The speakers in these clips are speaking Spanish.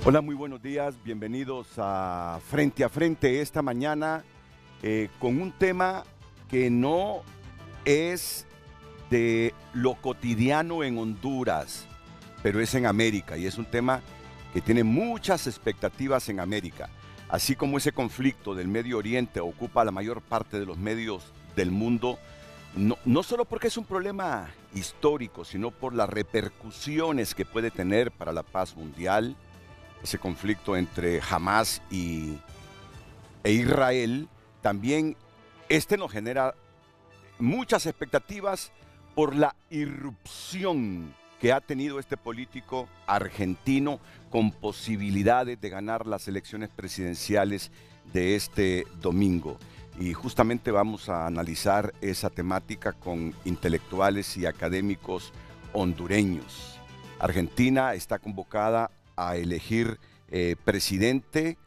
Hola, muy buenos días, bienvenidos a Frente esta mañana con un tema que no es de lo cotidiano en Honduras, pero es en América y es un tema que tiene muchas expectativas en América. Así como ese conflicto del Medio Oriente ocupa la mayor parte de los medios del mundo, no solo porque es un problema histórico, sino por las repercusiones que puede tener para la paz mundial. Ese conflicto entre Hamas e Israel, también nos genera muchas expectativas por la irrupción que ha tenido este político argentino con posibilidades de ganar las elecciones presidenciales de este domingo. Y justamente vamos a analizar esa temática con intelectuales y académicos hondureños. Argentina está convocada a elegir presidente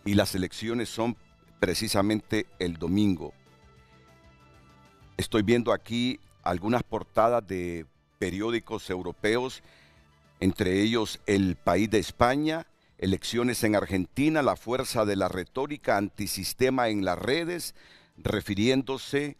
y las elecciones son precisamente el domingo. Estoy viendo aquí algunas portadas de periódicos europeos, entre ellos El País de España, elecciones en Argentina, la fuerza de la retórica antisistema en las redes, refiriéndose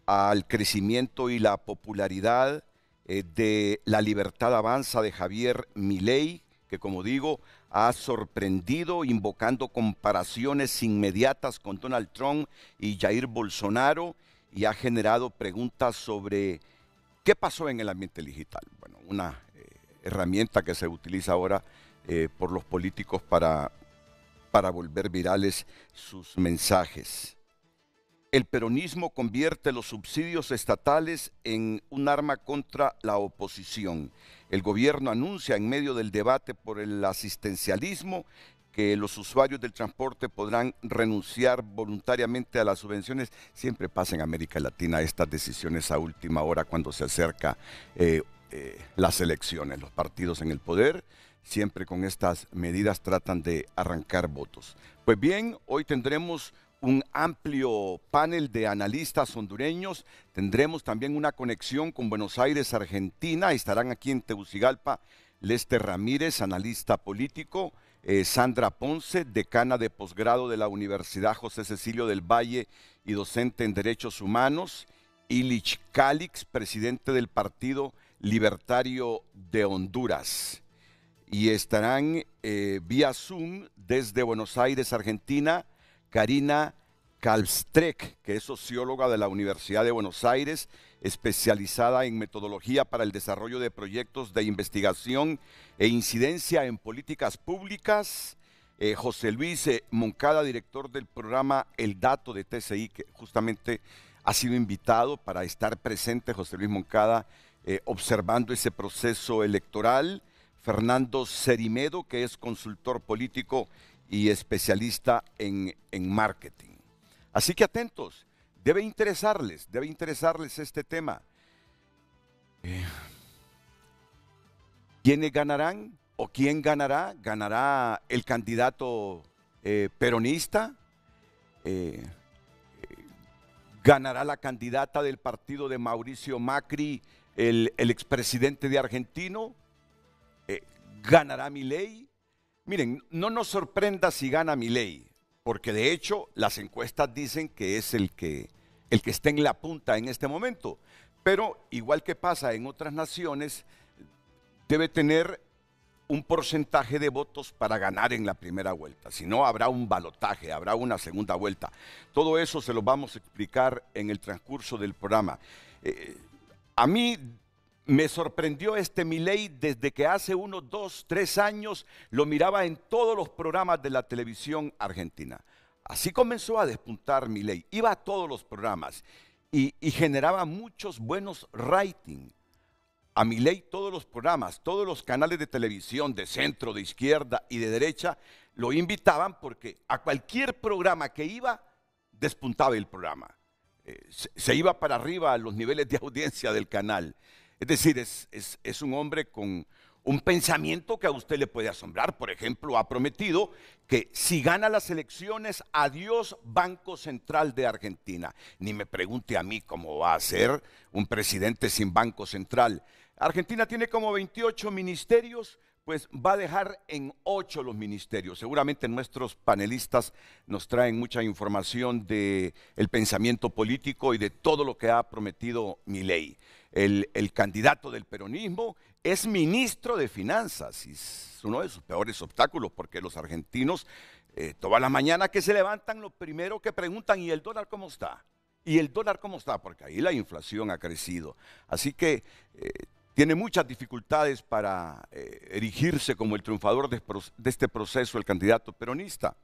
al crecimiento y la popularidad de La Libertad Avanza de Javier Milei, que como digo, ha sorprendido invocando comparaciones inmediatas con Donald Trump y Jair Bolsonaro y ha generado preguntas sobre qué pasó en el ambiente digital. Bueno, una herramienta que se utiliza ahora por los políticos para volver virales sus mensajes. El peronismo convierte los subsidios estatales en un arma contra la oposición. El gobierno anuncia en medio del debate por el asistencialismo que los usuarios del transporte podrán renunciar voluntariamente a las subvenciones. Siempre pasa en América Latina estas decisiones a última hora cuando se acerca las elecciones. Los partidos en el poder siempre con estas medidas tratan de arrancar votos. Pues bien, hoy tendremos un amplio panel de analistas hondureños. Tendremos también una conexión con Buenos Aires, Argentina. Estarán aquí en Tegucigalpa Lester Ramírez, analista político, Sandra Ponce, decana de posgrado de la Universidad José Cecilio del Valle y docente en Derechos Humanos, Ilich Calix, presidente del Partido Libertario de Honduras. Y estarán vía Zoom desde Buenos Aires, Argentina, Karina Kalstrek, que es socióloga de la Universidad de Buenos Aires, especializada en metodología para el desarrollo de proyectos de investigación e incidencia en políticas públicas. José Luis Moncada, director del programa El Dato de TCI, que justamente ha sido invitado para estar presente, José Luis Moncada, observando ese proceso electoral. Fernando Cerimedo, que es consultor político y especialista en marketing. Así que atentos, debe interesarles este tema. ¿Quiénes ganarán o quién ganará? ¿Ganará el candidato peronista? ¿Ganará la candidata del partido de Mauricio Macri, el expresidente de Argentino? ¿Ganará Milei? Miren, no nos sorprenda si gana Milei, porque de hecho las encuestas dicen que es el que está en la punta en este momento. Pero igual que pasa en otras naciones, debe tener un porcentaje de votos para ganar en la primera vuelta. Si no, habrá un balotaje, habrá una segunda vuelta. Todo eso se lo vamos a explicar en el transcurso del programa. A mí me sorprendió este Milei desde que hace unos 2, 3 años lo miraba en todos los programas de la televisión argentina. Así comenzó a despuntar Milei. Iba a todos los programas y generaba muchos buenos ratings. A Milei todos los programas, todos los canales de televisión de centro, de izquierda y de derecha lo invitaban porque a cualquier programa que iba, despuntaba el programa. Se iba para arriba a los niveles de audiencia del canal. Es decir, es un hombre con un pensamiento que a usted le puede asombrar. Por ejemplo, ha prometido que si gana las elecciones, adiós Banco Central de Argentina. Ni me pregunte a mí cómo va a ser un presidente sin Banco Central. Argentina tiene como 28 ministerios, pues va a dejar en 8 los ministerios. Seguramente nuestros panelistas nos traen mucha información del pensamiento político y de todo lo que ha prometido Milei. El candidato del peronismo es ministro de Finanzas y es uno de sus peores obstáculos porque los argentinos, todas las mañanas que se levantan, lo primero que preguntan, ¿y el dólar cómo está? ¿Y el dólar cómo está? Porque ahí la inflación ha crecido. Así que tiene muchas dificultades para erigirse como el triunfador de este proceso, el candidato peronista.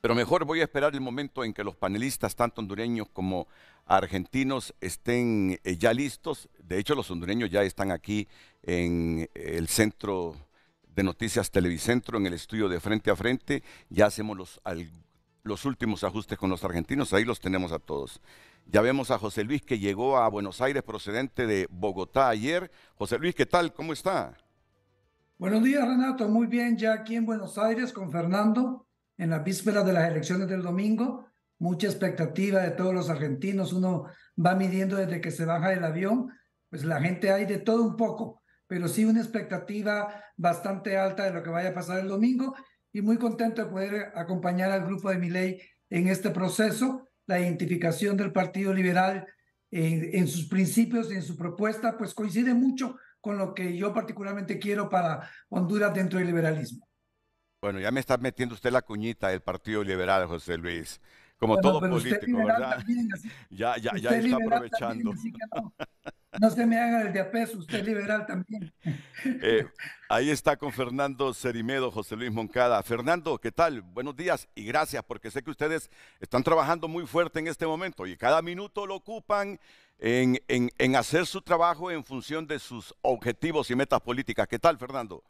Pero mejor voy a esperar el momento en que los panelistas, tanto hondureños como argentinos, estén ya listos. De hecho, los hondureños ya están aquí en el centro de Noticias Televicentro, en el estudio de Frente a Frente. Ya hacemos los últimos ajustes con los argentinos, ahí los tenemos a todos. Ya vemos a José Luis, que llegó a Buenos Aires procedente de Bogotá ayer. José Luis, ¿qué tal? ¿Cómo está? Buenos días, Renato. Muy bien, ya aquí en Buenos Aires con Fernando, en la víspera de las elecciones del domingo. Mucha expectativa de todos los argentinos. Uno va midiendo desde que se baja del avión. Pues la gente hay de todo un poco, pero sí una expectativa bastante alta de lo que vaya a pasar el domingo y muy contento de poder acompañar al grupo de Milei en este proceso. La identificación del Partido Liberal en sus principios y en su propuesta, pues coincide mucho con lo que yo particularmente quiero para Honduras dentro del liberalismo. Bueno, ya me está metiendo usted la cuñita del Partido Liberal, José Luis, como Bueno, todo pero usted es político, liberal ¿verdad? también, así, Ya usted es está liberal también, aprovechando. así que no se me haga el de a peso, usted es liberal también. Eh, Ahí está con Fernando Cerimedo, José Luis Moncada. Fernando, ¿qué tal? Buenos días y gracias, porque sé que ustedes están trabajando muy fuerte en este momento y cada minuto lo ocupan en hacer su trabajo en función de sus objetivos y metas políticas. ¿Qué tal, Fernando?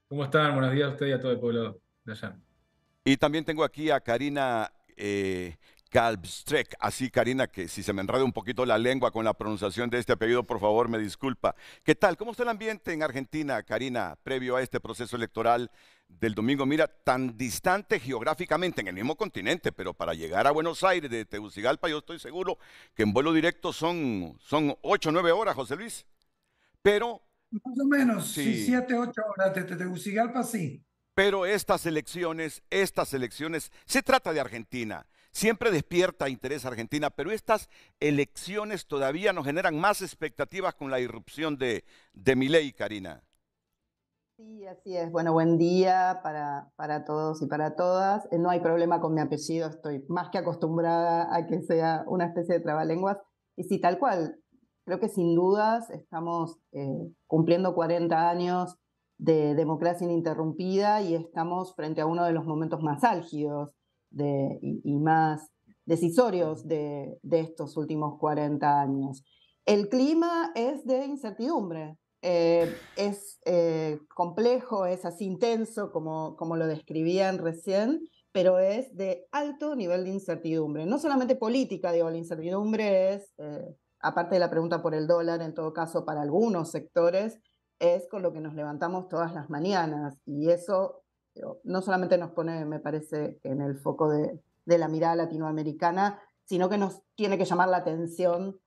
¿Cómo están? Buenos días a usted y a todo el pueblo de allá. Y también tengo aquí a Karina Kalbstrek, así Karina, que si se me enreda un poquito la lengua con la pronunciación de este apellido, por favor me disculpa. ¿Qué tal? ¿Cómo está el ambiente en Argentina, Karina, previo a este proceso electoral del domingo? Mira, tan distante geográficamente en el mismo continente, pero para llegar a Buenos Aires de Tegucigalpa, yo estoy seguro que en vuelo directo son 8 o 9 horas, José Luis. Pero Más o menos, sí, sí, 7, 8 horas de Tegucigalpa, sí. pero estas elecciones, se trata de Argentina. Siempre despierta interés Argentina, pero estas elecciones todavía nos generan más expectativas con la irrupción de Milei, Karina. Sí, así es. Bueno, buen día para todos y para todas. No hay problema con mi apellido, estoy más que acostumbrada a que sea una especie de trabalenguas. Y sí, tal cual, creo que sin dudas estamos cumpliendo 40 años de democracia ininterrumpida y estamos frente a uno de los momentos más álgidos y más decisorios de estos últimos 40 años. El clima es de incertidumbre. Es complejo, es así intenso como lo describían recién, pero es de alto nivel de incertidumbre. No solamente política, digo, la incertidumbre es, aparte de la pregunta por el dólar, en todo caso para algunos sectores, es con lo que nos levantamos todas las mañanas. Y eso digo, no solamente nos pone, me parece, en el foco de la mirada latinoamericana, sino que nos tiene que llamar la atención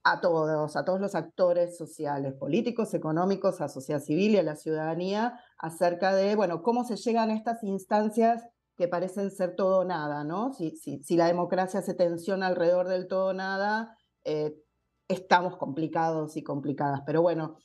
a todos los actores sociales, políticos, económicos, a sociedad civil y a la ciudadanía, acerca de, bueno, cómo se llegan a estas instancias que parecen ser todo o nada, ¿no? Si la democracia se tensiona alrededor del todo o nada, estamos complicados y complicadas. Pero bueno,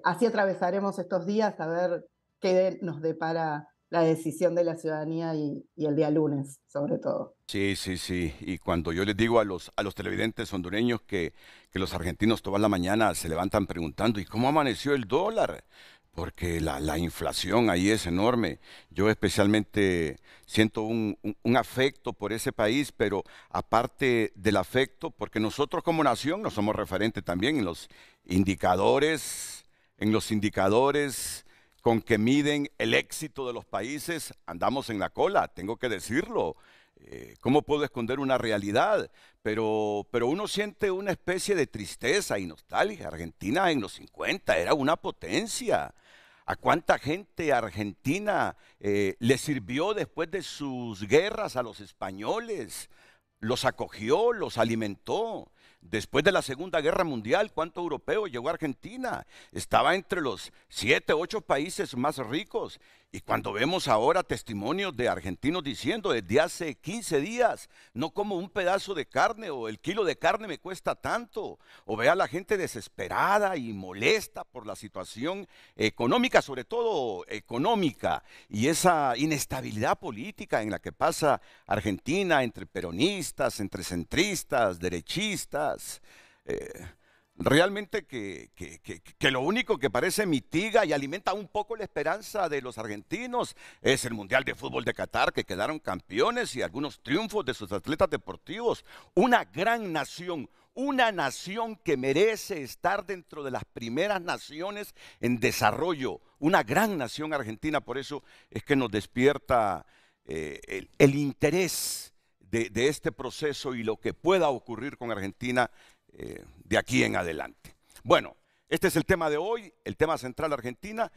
así atravesaremos estos días a ver qué nos depara la decisión de la ciudadanía y el día lunes, sobre todo. Sí, sí, sí. Y cuando yo les digo a los televidentes hondureños que los argentinos toda la mañana se levantan preguntando, ¿y cómo amaneció el dólar? Porque la inflación ahí es enorme. Yo especialmente siento un afecto por ese país, pero aparte del afecto, porque nosotros como nación no somos referentes también en los indicadores con que miden el éxito de los países, andamos en la cola, tengo que decirlo. ¿Cómo puedo esconder una realidad? Pero uno siente una especie de tristeza y nostalgia. Argentina en los 50 era una potencia. ¿A cuánta gente argentina le sirvió después de sus guerras a los españoles? Los acogió, los alimentó. Después de la Segunda Guerra Mundial, ¿cuánto europeo llegó a Argentina? Estaba entre los 7, 8 países más ricos. Y cuando vemos ahora testimonios de argentinos diciendo desde hace 15 días, no como un pedazo de carne o el kilo de carne me cuesta tanto, o vea a la gente desesperada y molesta por la situación económica, sobre todo económica, y esa inestabilidad política en la que pasa Argentina entre peronistas, entre centristas, derechistas. Realmente que lo único que parece mitiga y alimenta un poco la esperanza de los argentinos es el Mundial de Fútbol de Qatar, que quedaron campeones, y algunos triunfos de sus atletas deportivos. Una gran nación, una nación que merece estar dentro de las primeras naciones en desarrollo, una gran nación Argentina. Por eso es que nos despierta el interés de este proceso y lo que pueda ocurrir con Argentina de aquí en adelante. Bueno, este es el tema de hoy, el tema central Argentina.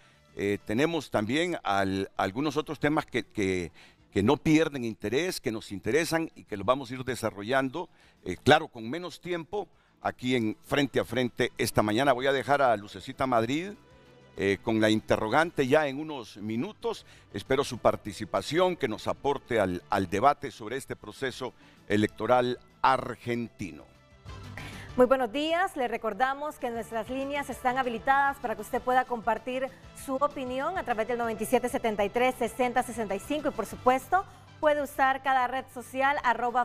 Tenemos también algunos otros temas que no pierden interés, que nos interesan y que los vamos a ir desarrollando, claro, con menos tiempo, aquí en Frente a Frente esta mañana. Voy a dejar a Lucecita Madrid con la interrogante ya en unos minutos. Espero su participación, que nos aporte al debate sobre este proceso electoral argentino. Muy buenos días, le recordamos que nuestras líneas están habilitadas para que usted pueda compartir su opinión a través del 9773-6065 y por supuesto puede usar cada red social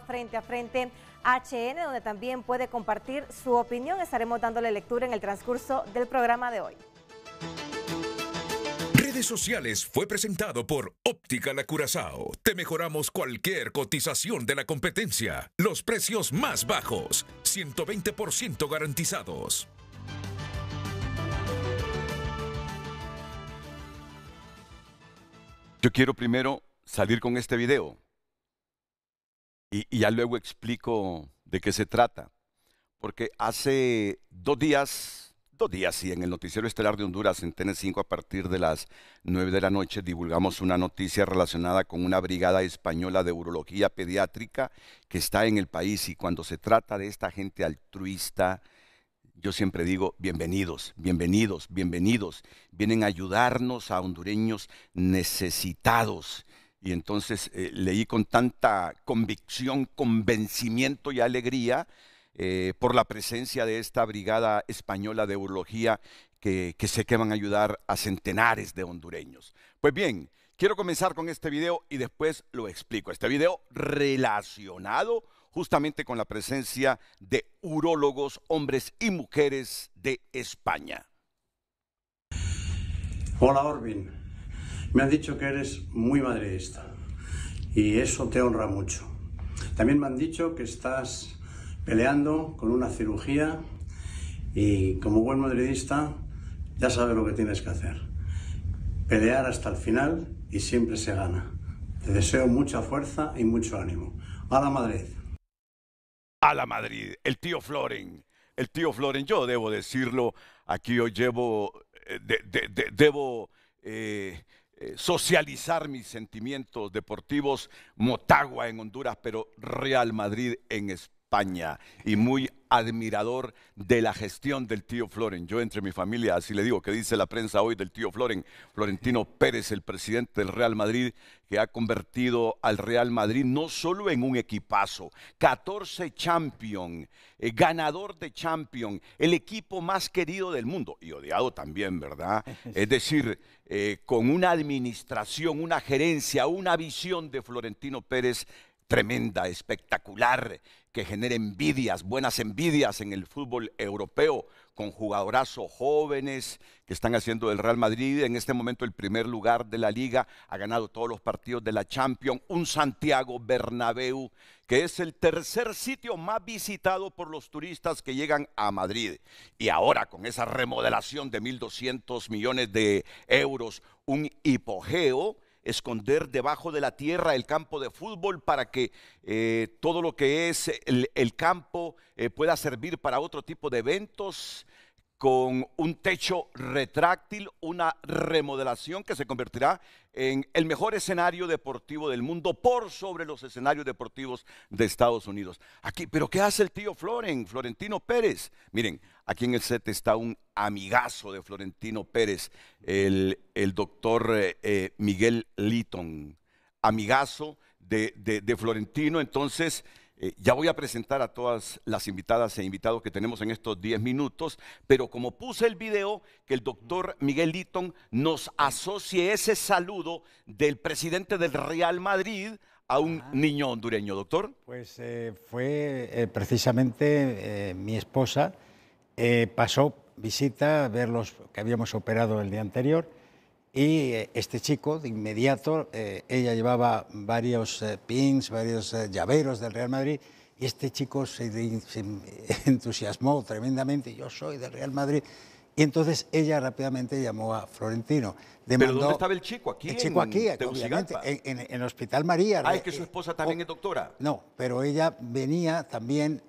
@FrenteAFrente HN, donde también puede compartir su opinión. Estaremos dándole lectura en el transcurso del programa de hoy. Redes sociales fue presentado por Óptica La Curazao. Te mejoramos cualquier cotización de la competencia. Los precios más bajos, 120% garantizados. Yo quiero primero salir con este video y ya luego explico de qué se trata. Porque hace 2 días, sí, en el Noticiero Estelar de Honduras, en TN5, a partir de las 9 de la noche, divulgamos una noticia relacionada con una brigada española de urología pediátrica que está en el país. Y cuando se trata de esta gente altruista, yo siempre digo, bienvenidos, bienvenidos, bienvenidos. Vienen a ayudarnos a hondureños necesitados. Y entonces leí con tanta convicción, convencimiento y alegría por la presencia de esta brigada española de urología que sé que van a ayudar a centenares de hondureños. Pues bien, quiero comenzar con este video y después lo explico. Este video relacionado justamente con la presencia de urólogos, hombres y mujeres de España. Hola Orbin, me han dicho que eres muy madridista y eso te honra mucho. También me han dicho que estás peleando con una cirugía y como buen madridista ya sabes lo que tienes que hacer. Pelear hasta el final y siempre se gana. Te deseo mucha fuerza y mucho ánimo. ¡A la Madrid! ¡A la Madrid! El tío Floren, yo debo decirlo, aquí yo debo socializar mis sentimientos deportivos. Motagua en Honduras, pero Real Madrid en España. Y muy admirador de la gestión del tío Floren. Yo entre mi familia, así le digo, que dice la prensa hoy del tío Floren, Florentino Pérez, el presidente del Real Madrid, que ha convertido al Real Madrid no solo en un equipazo, 14 Champions, ganador de Champions, el equipo más querido del mundo, y odiado también, ¿verdad? Es decir, con una administración, una gerencia, una visión de Florentino Pérez tremenda, espectacular, que genera envidias, buenas envidias en el fútbol europeo, con jugadorazos jóvenes que están haciendo del Real Madrid en este momento el primer lugar de la Liga, ha ganado todos los partidos de la Champions, un Santiago Bernabéu que es el tercer sitio más visitado por los turistas que llegan a Madrid. Y ahora con esa remodelación de 1.200 millones de euros, un hipogeo, esconder debajo de la tierra el campo de fútbol para que todo lo que es el campo pueda servir para otro tipo de eventos. con un techo retráctil, una remodelación que se convertirá en el mejor escenario deportivo del mundo por sobre los escenarios deportivos de Estados Unidos. Aquí, pero ¿qué hace el tío Florentino Pérez? Miren, aquí en el set está un amigazo de Florentino Pérez, el doctor Miguel Litton, amigazo de Florentino. Entonces, ya voy a presentar a todas las invitadas e invitados que tenemos en estos 10 minutos, pero como puse el video, que el doctor Miguel Litton nos asocie ese saludo del presidente del Real Madrid a un niño hondureño, doctor. Pues fue precisamente mi esposa, pasó visita a ver los que habíamos operado el día anterior. Y este chico, de inmediato, ella llevaba varios pins, varios llaveros del Real Madrid, y este chico se entusiasmó tremendamente. Yo soy del Real Madrid. Y entonces ella rápidamente llamó a Florentino. ¿Pero dónde estaba el chico? ¿Aquí? El chico aquí, obviamente, en el Hospital María. Ah, es que su esposa también es doctora. No, pero ella venía también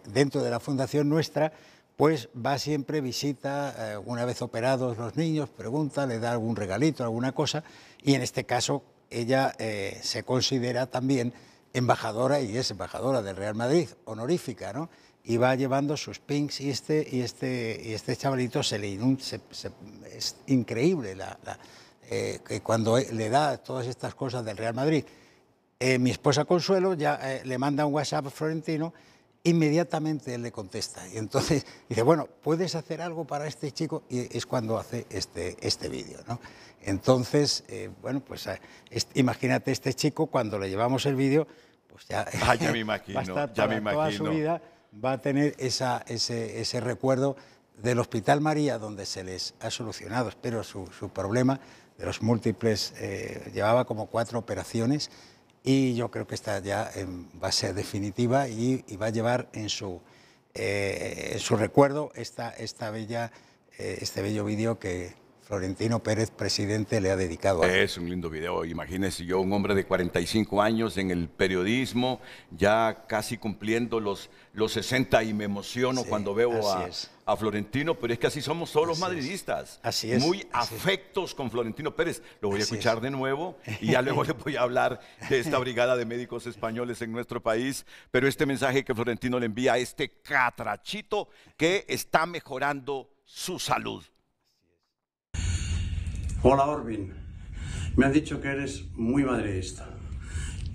dentro de la fundación nuestra. Pues va siempre, visita, una vez operados los niños, pregunta, le da algún regalito, alguna cosa, y en este caso ella se considera también embajadora, y es embajadora del Real Madrid, honorífica, ¿no? Y va llevando sus pins, y este chavalito es increíble que cuando le da todas estas cosas del Real Madrid. Mi esposa Consuelo ya le manda un WhatsApp a Florentino. Inmediatamente él le contesta y entonces dice, bueno, ¿puedes hacer algo para este chico? Y es cuando hace este vídeo, ¿no? Entonces, bueno, pues imagínate este chico, cuando le llevamos el vídeo, pues ya, ya me imagino, va a estar toda su vida, va a tener ese recuerdo del Hospital María, donde se les ha solucionado, espero, su problema de los múltiples, llevaba como 4 operaciones, y yo creo que esta ya va a ser definitiva y va a llevar en su recuerdo este bello vídeo que Florentino Pérez, presidente, le ha dedicado a él. Es un lindo video. Imagínese yo, un hombre de 45 años en el periodismo, ya casi cumpliendo los 60, y me emociono cuando veo a Florentino, pero es que así somos todos los madridistas. Así es. Muy afectos con Florentino Pérez. Lo voy a escuchar de nuevo y ya luego les voy a hablar de esta brigada de médicos españoles en nuestro país. Pero este mensaje que Florentino le envía a este catrachito que está mejorando su salud. Hola Orbin, me han dicho que eres muy madridista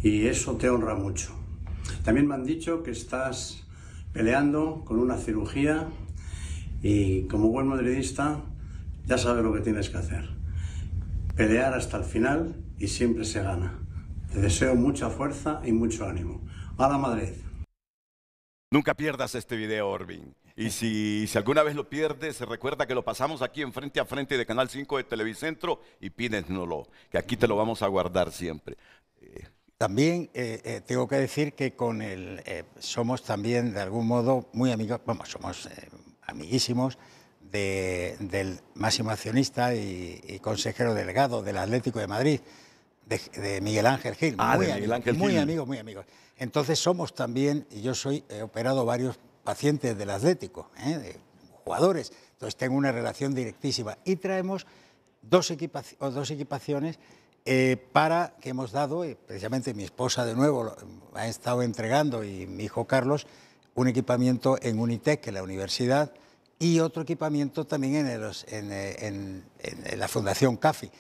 y eso te honra mucho. También me han dicho que estás peleando con una cirugía y como buen madridista ya sabes lo que tienes que hacer. Pelear hasta el final y siempre se gana. Te deseo mucha fuerza y mucho ánimo. ¡Hala Madrid! Nunca pierdas este video, Orbin. Y si alguna vez lo pierdes, recuerda que lo pasamos aquí en Frente a Frente de Canal 5 de Televicentro y pídenoslo, que aquí te lo vamos a guardar siempre. También tengo que decir que con él somos también de algún modo muy amigos, vamos, somos amiguísimos del máximo accionista y consejero delegado del Atlético de Madrid, de Miguel Ángel Gil. Muy amigos. Entonces somos también, y yo he operado varios pacientes del Atlético, de jugadores, entonces tengo una relación directísima y traemos dos equipaciones para que hemos dado, y precisamente mi esposa de nuevo ha estado entregando, y mi hijo Carlos, un equipamiento en Unitec, en la universidad, y otro equipamiento también en la Fundación CAFI,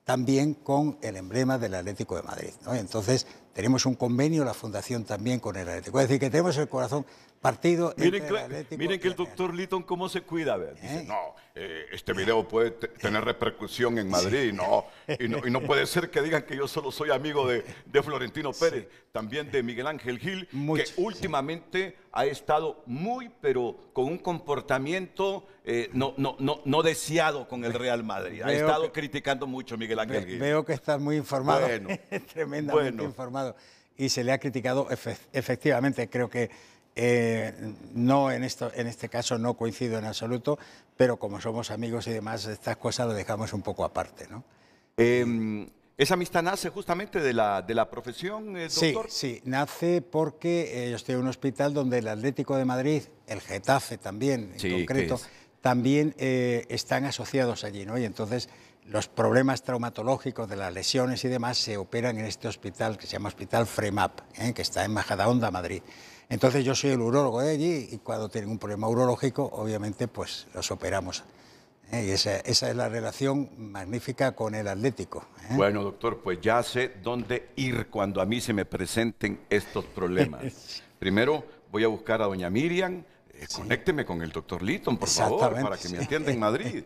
también con el emblema del Atlético de Madrid, ¿no? Entonces tenemos un convenio, la Fundación también, con el Atlético. Es decir, que tenemos el corazón partido. Miren que el doctor Litton cómo se cuida. Dice, no, este video puede tener repercusión en Madrid, y no puede ser que digan que yo solo soy amigo de Florentino Pérez, también de Miguel Ángel Gil, que últimamente ha estado pero con un comportamiento no deseado con el Real Madrid. Ha estado criticando mucho a Miguel Ángel Gil. Veo que estás muy informado, tremendamente informado, y se le ha criticado efectivamente. Creo que no en este caso no coincido en absoluto, pero como somos amigos y demás, estas cosas lo dejamos un poco aparte, ¿no? ¿Esa amistad nace justamente de la profesión, doctor? Sí, nace porque yo estoy en un hospital donde el Atlético de Madrid, el Getafe también en concreto, también están asociados allí, ¿no? Y entonces los problemas traumatológicos de las lesiones y demás se operan en este hospital que se llama Hospital FREMAP, que está en Majadahonda, Madrid. Entonces yo soy el urólogo de allí y cuando tienen un problema urológico, obviamente, pues los operamos. Y esa es la relación magnífica con el Atlético. Bueno, doctor, pues ya sé dónde ir cuando a mí se me presenten estos problemas. Primero voy a buscar a doña Miriam. Conécteme con el doctor Litton, por favor, para que me atienda en Madrid.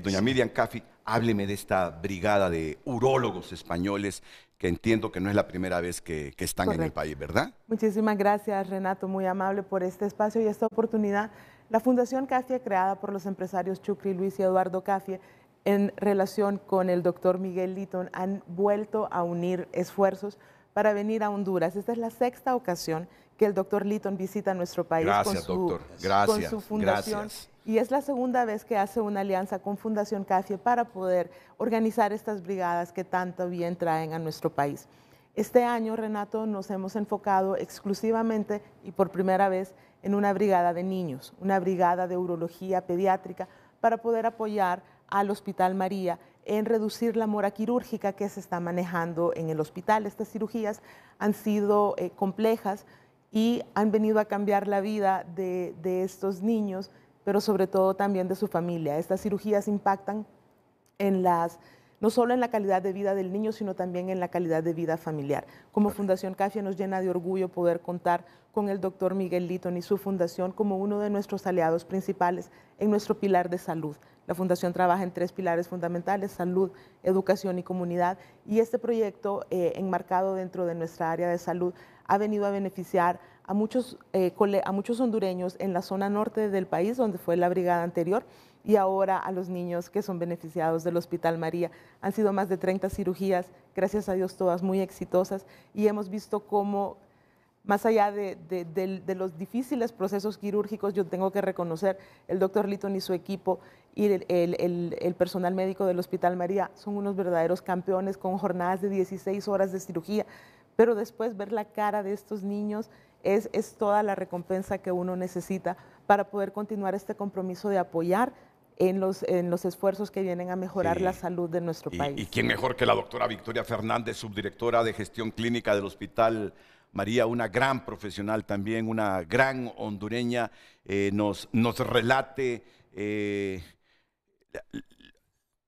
Doña Miriam Caffi, hábleme de esta brigada de urólogos españoles, que entiendo que no es la primera vez que están en el país, ¿verdad? Muchísimas gracias, Renato, muy amable por este espacio y esta oportunidad. La Fundación CAFIE, creada por los empresarios Chucri Luis y Eduardo Cafie, en relación con el doctor Miguel Litton, han vuelto a unir esfuerzos para venir a Honduras. Esta es la 6ª ocasión que el doctor Litton visita nuestro país doctor. Gracias, con su fundación. Gracias. Y es la 2ª vez que hace una alianza con Fundación CAFIE para poder organizar estas brigadas que tanto bien traen a nuestro país. Este año, Renato, nos hemos enfocado exclusivamente y por primera vez en una brigada de niños, una brigada de urología pediátrica para poder apoyar al Hospital María en reducir la mora quirúrgica que se está manejando en el hospital. Estas cirugías han sido complejas y han venido a cambiar la vida de estos niños, pero sobre todo también de su familia. Estas cirugías impactan no solo en la calidad de vida del niño, sino también en la calidad de vida familiar. Como Fundación CAFIE nos llena de orgullo poder contar con el doctor Miguel Litton y su fundación como uno de nuestros aliados principales en nuestro pilar de salud. La Fundación trabaja en 3 pilares fundamentales: salud, educación y comunidad. Y este proyecto, enmarcado dentro de nuestra área de salud, ha venido a beneficiar a muchos hondureños en la zona norte del país, donde fue la brigada anterior, y ahora a los niños que son beneficiados del Hospital María. Han sido más de 30 cirugías, gracias a Dios todas muy exitosas, y hemos visto cómo, más allá de los difíciles procesos quirúrgicos, yo tengo que reconocer, el doctor Litton y su equipo y el personal médico del Hospital María son unos verdaderos campeones con jornadas de 16 horas de cirugía, pero después ver la cara de estos niños es toda la recompensa que uno necesita para poder continuar este compromiso de apoyar en los esfuerzos que vienen a mejorar la salud de nuestro país. ¿Y quién mejor que la doctora Victoria Fernández, subdirectora de gestión clínica del Hospital María, una gran profesional también, una gran hondureña, nos relate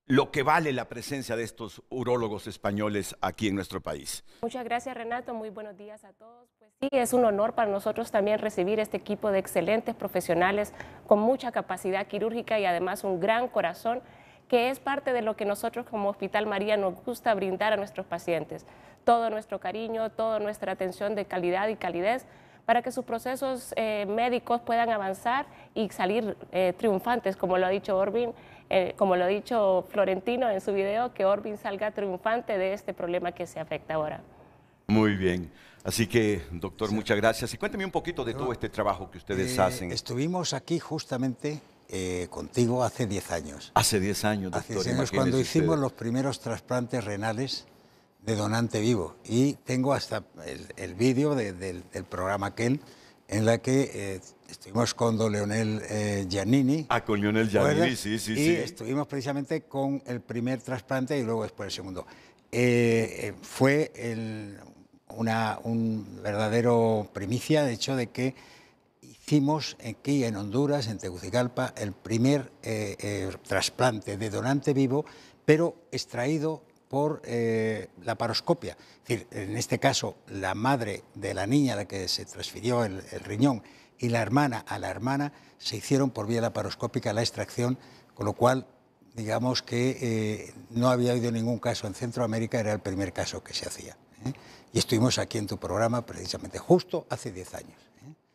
lo que vale la presencia de estos urólogos españoles aquí en nuestro país? Muchas gracias, Renato. Muy buenos días a todos. Pues sí, es un honor para nosotros también recibir este equipo de excelentes profesionales con mucha capacidad quirúrgica y además un gran corazón, que es parte de lo que nosotros como Hospital María nos gusta brindar a nuestros pacientes. Todo nuestro cariño, toda nuestra atención de calidad y calidez para que sus procesos médicos puedan avanzar y salir triunfantes, como lo ha dicho Orbin, como lo ha dicho Florentino en su video, que Orbin salga triunfante de este problema que se afecta ahora. Muy bien. Así que, doctor, muchas gracias. Y cuénteme un poquito de todo este trabajo que ustedes hacen. Estuvimos aquí justamente contigo hace 10 años. Hace 10 años, doctor. Hace 10 años cuando hicimos los primeros trasplantes renales de donante vivo. Y tengo hasta el vídeo del programa aquel en la que estuvimos con don Leonel Giannini. Ah, con Leonel Giannini, sí. Y estuvimos precisamente con el primer trasplante y luego después el segundo. Fue un verdadero primicia, de hecho, de que hicimos aquí en Honduras, en Tegucigalpa, el primer trasplante de donante vivo, pero extraído por laparoscopia. Es decir, en este caso, la madre de la niña a la que se transfirió el riñón y la hermana a la hermana se hicieron por vía laparoscópica la extracción, con lo cual, digamos que no había habido ningún caso en Centroamérica, era el primer caso que se hacía. Y estuvimos aquí en tu programa precisamente justo hace 10 años.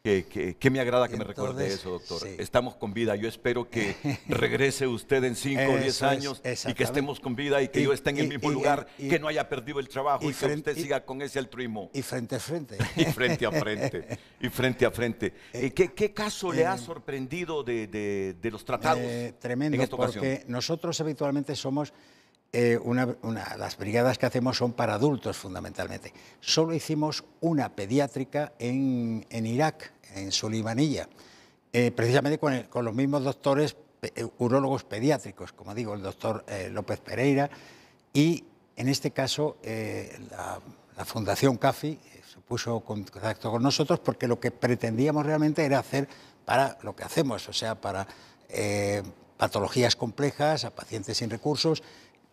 Que me agrada que me recuerde eso, doctor. Sí. Estamos con vida. Yo espero que regrese usted en 5 o 10 años y que estemos con vida y que yo esté en el mismo lugar, que no haya perdido el trabajo y que usted siga con ese altruismo. Y frente a frente. Y frente a frente. Y frente a frente. ¿Qué caso le ha sorprendido de los tratados? Tremendo, en esta porque ocasión? Nosotros habitualmente somos... las brigadas que hacemos son para adultos fundamentalmente. Solo hicimos una pediátrica en Irak, en Sulimanilla, precisamente con los mismos doctores urólogos pediátricos, como digo, el doctor López Pereira, y en este caso la Fundación CAFI se puso en contacto con nosotros porque lo que pretendíamos realmente era hacer para lo que hacemos, o sea, para patologías complejas, a pacientes sin recursos,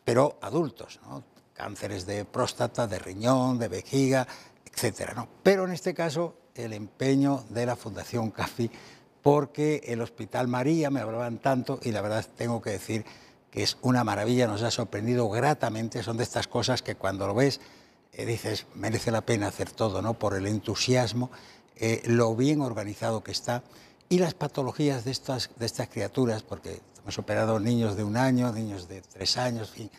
pero adultos, ¿no? Cánceres de próstata, de riñón, de vejiga, etcétera, ¿no? Pero en este caso el empeño de la Fundación CAFI, porque el Hospital María, me hablaban tanto, y la verdad tengo que decir que es una maravilla, nos ha sorprendido gratamente, son de estas cosas que cuando lo ves dices, merece la pena hacer todo, ¿no? Por el entusiasmo, lo bien organizado que está, y las patologías de estas criaturas, porque hemos operado niños de 1 año, niños de 3 años, en fin,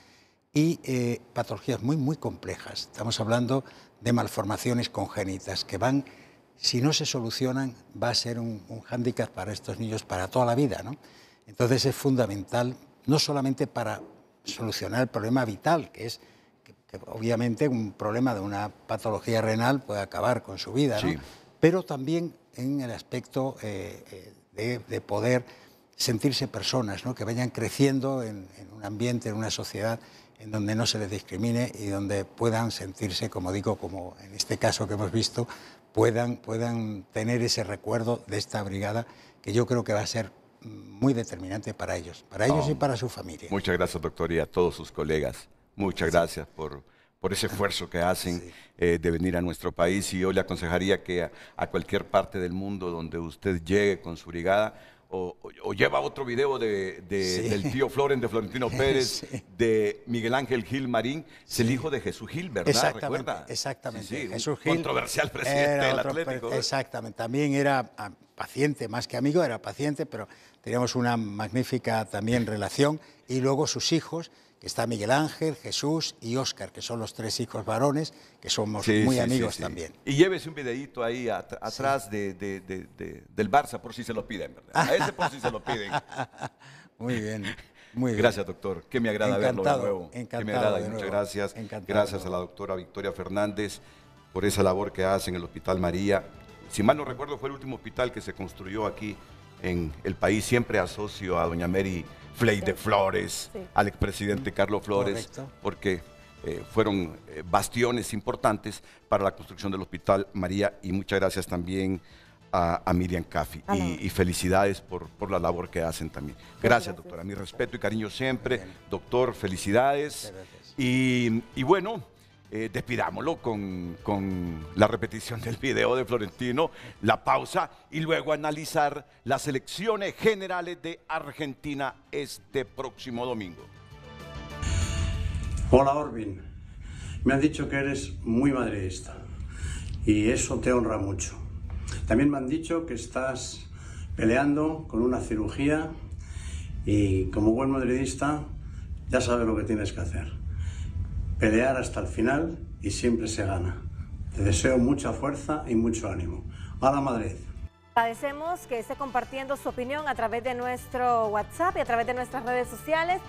y patologías muy, muy complejas. Estamos hablando de malformaciones congénitas que van, si no se solucionan, va a ser un hándicap para estos niños para toda la vida, ¿no? Entonces es fundamental, no solamente para solucionar el problema vital, que es que obviamente un problema de una patología renal puede acabar con su vida, ¿no? Sí. Pero también en el aspecto de poder sentirse personas, ¿no? Que vayan creciendo en un ambiente, en una sociedad en donde no se les discrimine y donde puedan sentirse, como digo, como en este caso que hemos visto, puedan tener ese recuerdo de esta brigada, que yo creo que va a ser muy determinante para ellos y para su familia. Muchas gracias, doctor, y a todos sus colegas. Muchas gracias por ese esfuerzo que hacen de venir a nuestro país, y yo le aconsejaría que a cualquier parte del mundo donde usted llegue con su brigada, o lleva otro video del tío Floren, de Florentino Pérez, de Miguel Ángel Gil Marín, es el hijo de Jesús Gil, ¿verdad? Exactamente, ¿recuerda? exactamente. Sí, Jesús Gil, controversial presidente del Atlético. Exactamente, también era paciente, más que amigo, era paciente, pero teníamos una magnífica también relación, y luego sus hijos, que está Miguel Ángel, Jesús y Óscar, que son los 3 hijos varones, que somos muy amigos también. Y llévese un videíto ahí atrás del Barça, por si se lo piden, ¿verdad? A ese por si se lo piden. Muy bien, muy bien. Gracias, doctor. Que me agrada verlo de nuevo. Encantado. Que me agrada, y muchas gracias. Gracias a la doctora Victoria Fernández por esa labor que hace en el Hospital María. Si mal no recuerdo, fue el último hospital que se construyó aquí en el país. Siempre asocio a doña Mary Fleide Flores, al expresidente Carlos Flores, porque fueron bastiones importantes para la construcción del Hospital María, y muchas gracias también a Miriam CAFI, y felicidades por la labor que hacen también. Gracias, doctora. Mi respeto y cariño siempre. Doctor, felicidades. Y bueno, despidámoslo con la repetición del video de Florentino, la pausa, y luego analizar las elecciones generales de Argentina este próximo domingo. Hola, Orbin. Me han dicho que eres muy madridista y eso te honra mucho. También me han dicho que estás peleando con una cirugía y, como buen madridista, ya sabes lo que tienes que hacer. Pelear hasta el final y siempre se gana. Te deseo mucha fuerza y mucho ánimo. ¡Hala Madrid! Agradecemos que esté compartiendo su opinión a través de nuestro WhatsApp y a través de nuestras redes sociales.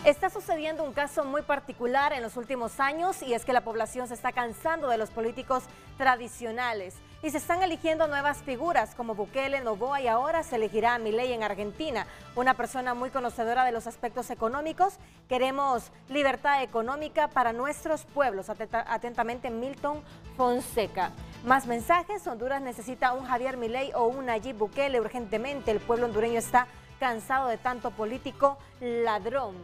Está sucediendo un caso muy particular en los últimos años, y es que la población se está cansando de los políticos tradicionales y se están eligiendo nuevas figuras como Bukele, Noboa, y ahora se elegirá a Milei en Argentina, una persona muy conocedora de los aspectos económicos. Queremos libertad económica para nuestros pueblos. Atentamente, Milton Fonseca. Más mensajes. Honduras necesita un Javier Milei o un Nayib Bukele urgentemente. El pueblo hondureño está cansado de tanto político ladrón.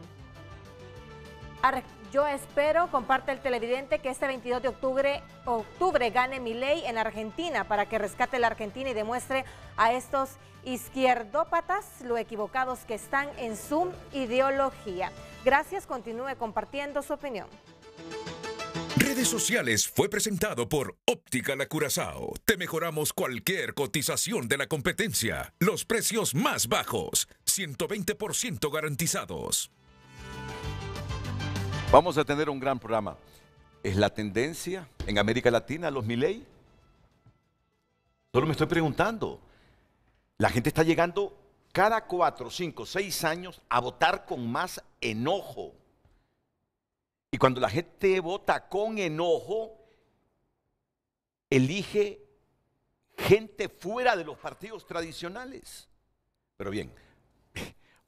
Yo espero, comparte el televidente, que este 22 de octubre gane Milei en Argentina, para que rescate la Argentina y demuestre a estos izquierdópatas lo equivocados que están en su ideología. Gracias, continúe compartiendo su opinión. Redes sociales fue presentado por Óptica La Curazao. Te mejoramos cualquier cotización de la competencia. Los precios más bajos, 120% garantizados. Vamos a tener un gran programa. ¿Es la tendencia en América Latina los Milei? Solo me estoy preguntando. La gente está llegando cada 4, 5, 6 años a votar con más enojo. Y cuando la gente vota con enojo, elige gente fuera de los partidos tradicionales. Pero bien,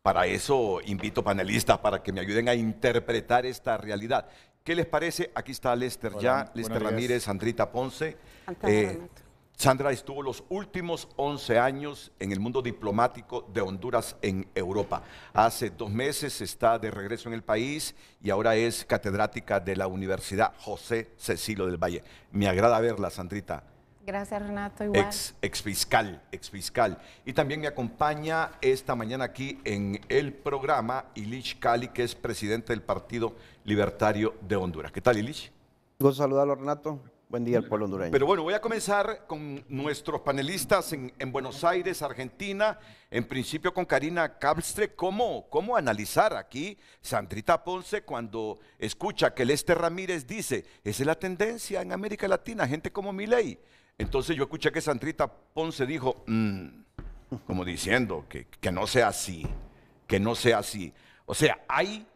Para eso invito panelistas para que me ayuden a interpretar esta realidad. ¿Qué les parece? Aquí está Lester Hola, Lester buenos días. Ramírez, Sandrita Ponce. Renato. Sandra estuvo los últimos 11 años en el mundo diplomático de Honduras en Europa. Hace 2 meses está de regreso en el país y ahora es catedrática de la Universidad José Cecilio del Valle. Me agrada verla, Sandrita. Gracias, Renato. Igual. Ex fiscal. Y también me acompaña esta mañana aquí en el programa Ilich Cali, que es presidente del Partido Libertario de Honduras. ¿Qué tal, Ilich? Gusto saludarlo, Renato. Buen día al pueblo hondureño. Pero bueno, voy a comenzar con nuestros panelistas en Buenos Aires, Argentina. En principio con Karina Kabstre. ¿Cómo analizar aquí Sandrita Ponce cuando escucha que Lester Ramírez dice, esa es la tendencia en América Latina, gente como Milei? Entonces yo escuché que Sandrita Ponce dijo, como diciendo que no sea así, que no sea así. O sea, hay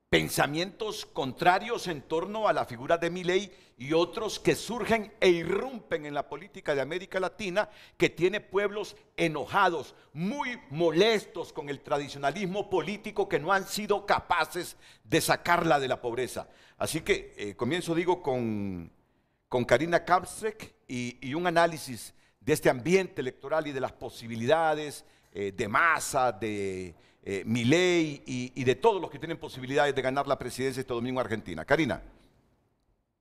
pensamientos contrarios en torno a la figura de Milei y otros que surgen e irrumpen en la política de América Latina, que tiene pueblos enojados, muy molestos con el tradicionalismo político, que no han sido capaces de sacarla de la pobreza. Así que comienzo, digo, con Karina Kabstre y un análisis de este ambiente electoral y de las posibilidades de Massa, de Milei y de todos los que tienen posibilidades de ganar la presidencia este domingo en Argentina. Karina.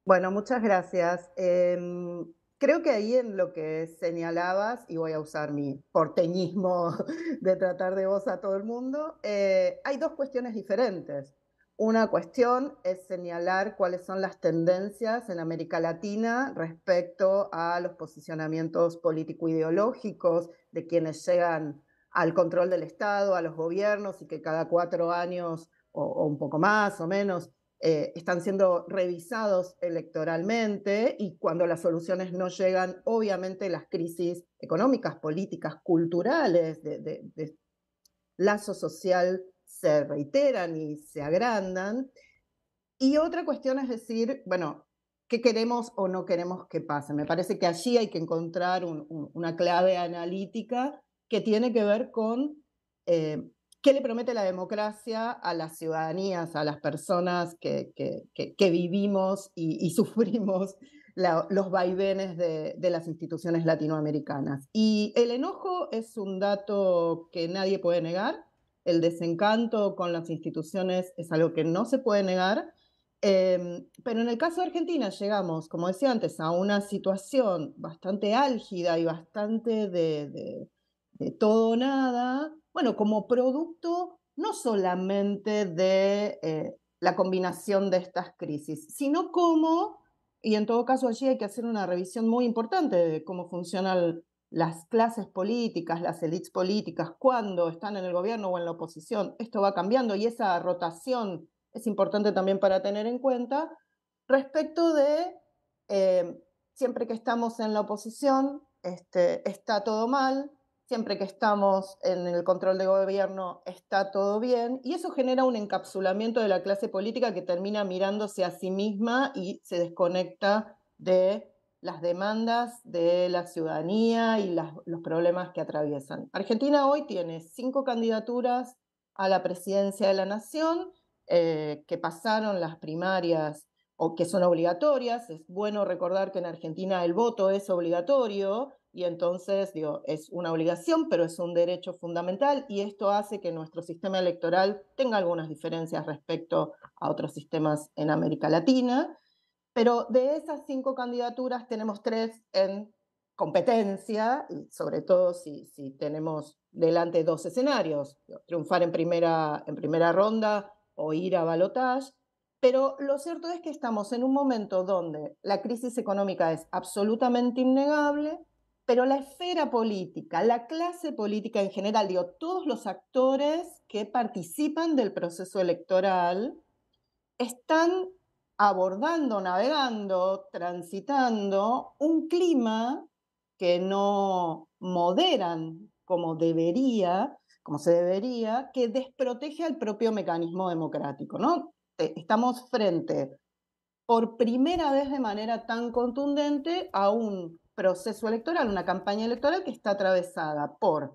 Bueno, muchas gracias. Creo que ahí en lo que señalabas, y voy a usar mi porteñismo de tratar de voz a todo el mundo, hay 2 cuestiones diferentes. Una cuestión es señalar cuáles son las tendencias en América Latina respecto a los posicionamientos político-ideológicos de quienes llegan al control del Estado, a los gobiernos, y que cada 4 años o un poco más o menos están siendo revisados electoralmente, y cuando las soluciones no llegan, obviamente las crisis económicas, políticas, culturales, de lazo social se reiteran y se agrandan. Y otra cuestión es decir, bueno, ¿qué queremos o no queremos que pase? Me parece que allí hay que encontrar una clave analítica que tiene que ver con qué le promete la democracia a las ciudadanías, a las personas que vivimos y sufrimos los vaivenes de las instituciones latinoamericanas. Y el enojo es un dato que nadie puede negar. El desencanto con las instituciones es algo que no se puede negar, pero en el caso de Argentina llegamos, como decía antes, a una situación bastante álgida y bastante de todo o nada, bueno, como producto no solamente de la combinación de estas crisis, sino como, y en todo caso allí hay que hacer una revisión muy importante de cómo funcionan las clases políticas, las élites políticas, cuando están en el gobierno o en la oposición. Esto va cambiando y esa rotación es importante también para tener en cuenta respecto de siempre que estamos en la oposición está todo mal, siempre que estamos en el control de gobierno está todo bien, y eso genera un encapsulamiento de la clase política que termina mirándose a sí misma y se desconecta de las demandas de la ciudadanía y los problemas que atraviesan. Argentina hoy tiene 5 candidaturas a la presidencia de la Nación, que pasaron las primarias o que son obligatorias. Es bueno recordar que en Argentina el voto es obligatorio y entonces es una obligación, pero es un derecho fundamental, y esto hace que nuestro sistema electoral tenga algunas diferencias respecto a otros sistemas en América Latina. Pero de esas 5 candidaturas tenemos 3 en competencia, y sobre todo si tenemos delante 2 escenarios, triunfar en primera ronda o ir a balotaje. Pero lo cierto es que estamos en un momento donde la crisis económica es absolutamente innegable, pero la esfera política, la clase política en general, todos los actores que participan del proceso electoral están abordando, navegando, transitando un clima que no moderan como se debería, que desprotege al propio mecanismo democrático, ¿no? Estamos frente, por primera vez de manera tan contundente, a un proceso electoral, una campaña electoral que está atravesada por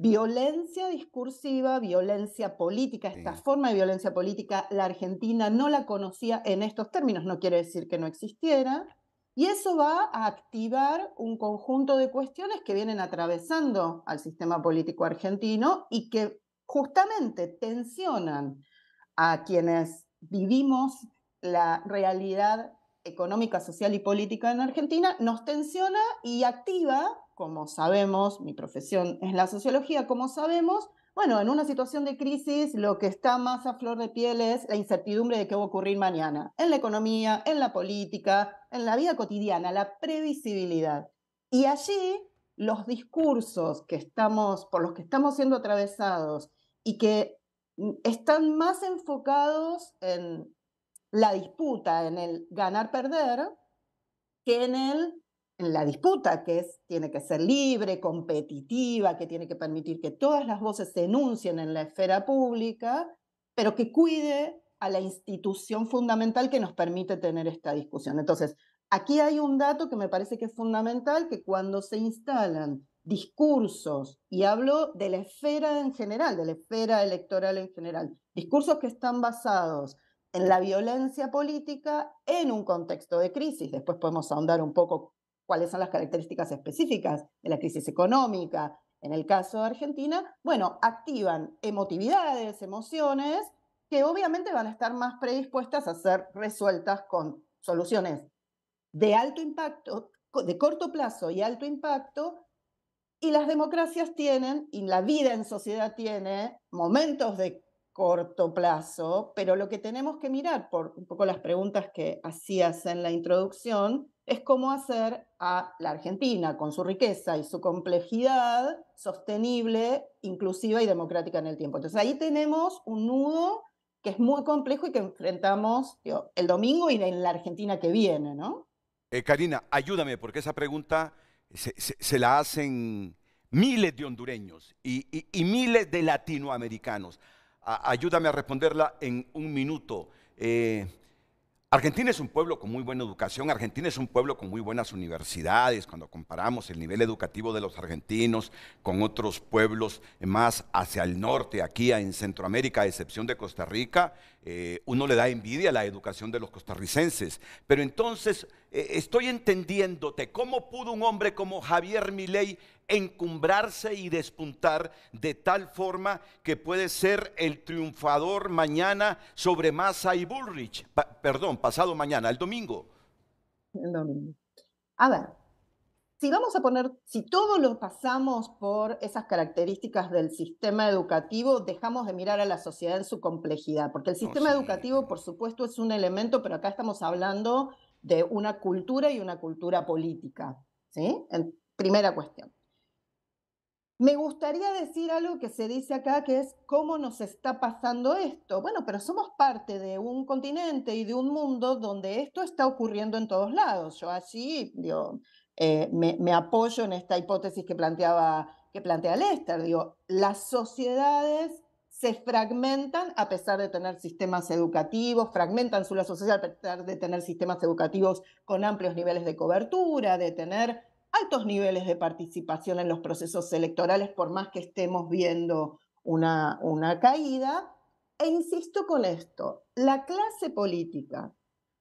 violencia discursiva, violencia política, esta forma de violencia política, la Argentina no la conocía en estos términos, no quiere decir que no existiera, y eso va a activar un conjunto de cuestiones que vienen atravesando al sistema político argentino y que justamente tensionan a quienes vivimos la realidad económica, social y política en Argentina, nos tensiona y activa, como sabemos, mi profesión es la sociología, como sabemos, bueno, en una situación de crisis lo que está más a flor de piel es la incertidumbre de qué va a ocurrir mañana, en la economía, en la política, en la vida cotidiana, la previsibilidad. Y allí los discursos por los que estamos siendo atravesados y que están más enfocados en la disputa, en el ganar-perder, que en la disputa, que tiene que ser libre, competitiva, que tiene que permitir que todas las voces se enuncien en la esfera pública, pero que cuide a la institución fundamental que nos permite tener esta discusión. Entonces, aquí hay un dato que me parece que es fundamental, que cuando se instalan discursos, y hablo de la esfera en general, de la esfera electoral en general, discursos que están basados en la violencia política en un contexto de crisis. Después podemos ahondar un poco cuáles son las características específicas de la crisis económica. En el caso de Argentina, bueno, activan emotividades, emociones, que obviamente van a estar más predispuestas a ser resueltas con soluciones de alto impacto, de corto plazo y alto impacto, y las democracias tienen, y la vida en sociedad tiene, momentos de corto plazo, pero lo que tenemos que mirar, por un poco las preguntas que hacías en la introducción, es cómo hacer a la Argentina, con su riqueza y su complejidad, sostenible, inclusiva y democrática en el tiempo. Entonces ahí tenemos un nudo que es muy complejo y que enfrentamos el domingo y en la Argentina que viene, ¿no? Karina, ayúdame, porque esa pregunta se la hacen miles de hondureños y miles de latinoamericanos. Ayúdame a responderla en un minuto. Argentina es un pueblo con muy buena educación, Argentina es un pueblo con muy buenas universidades. Cuando comparamos el nivel educativo de los argentinos con otros pueblos más hacia el norte, aquí en Centroamérica, a excepción de Costa Rica, uno le da envidia a la educación de los costarricenses. Pero entonces estoy entendiéndote, ¿cómo pudo un hombre como Javier Milei encumbrarse y despuntar de tal forma que puede ser el triunfador mañana sobre Massa y Bullrich? Pasado mañana, el domingo. El domingo. A ver, si todo lo pasamos por esas características del sistema educativo, dejamos de mirar a la sociedad en su complejidad, porque el sistema educativo, por supuesto, es un elemento, pero acá estamos hablando de una cultura y una cultura política, ¿sí? Primera cuestión. Me gustaría decir algo que se dice acá, que es cómo nos está pasando esto. Bueno, pero somos parte de un continente y de un mundo donde esto está ocurriendo en todos lados. Yo allí me apoyo en esta hipótesis que plantea Lester. Las sociedades se fragmentan a pesar de tener sistemas educativos, fragmentan la sociedad a pesar de tener sistemas educativos con amplios niveles de cobertura, de tener altos niveles de participación en los procesos electorales, por más que estemos viendo una caída. E insisto con esto, la clase política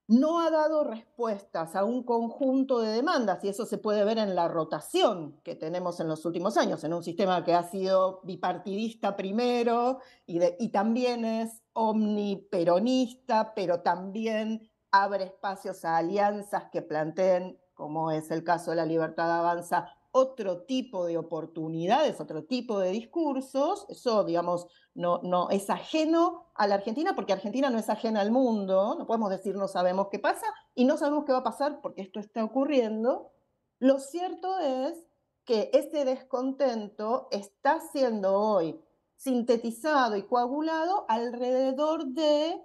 no ha dado respuestas a un conjunto de demandas, y eso se puede ver en la rotación que tenemos en los últimos años, en un sistema que ha sido bipartidista primero y también es omniperonista, pero también abre espacios a alianzas que planteen, como es el caso de La Libertad Avanza, otro tipo de oportunidades, otro tipo de discursos. Eso, digamos, no es ajeno a la Argentina, porque Argentina no es ajena al mundo. No podemos decir no sabemos qué pasa y no sabemos qué va a pasar porque esto está ocurriendo. Lo cierto es que ese descontento está siendo hoy sintetizado y coagulado alrededor de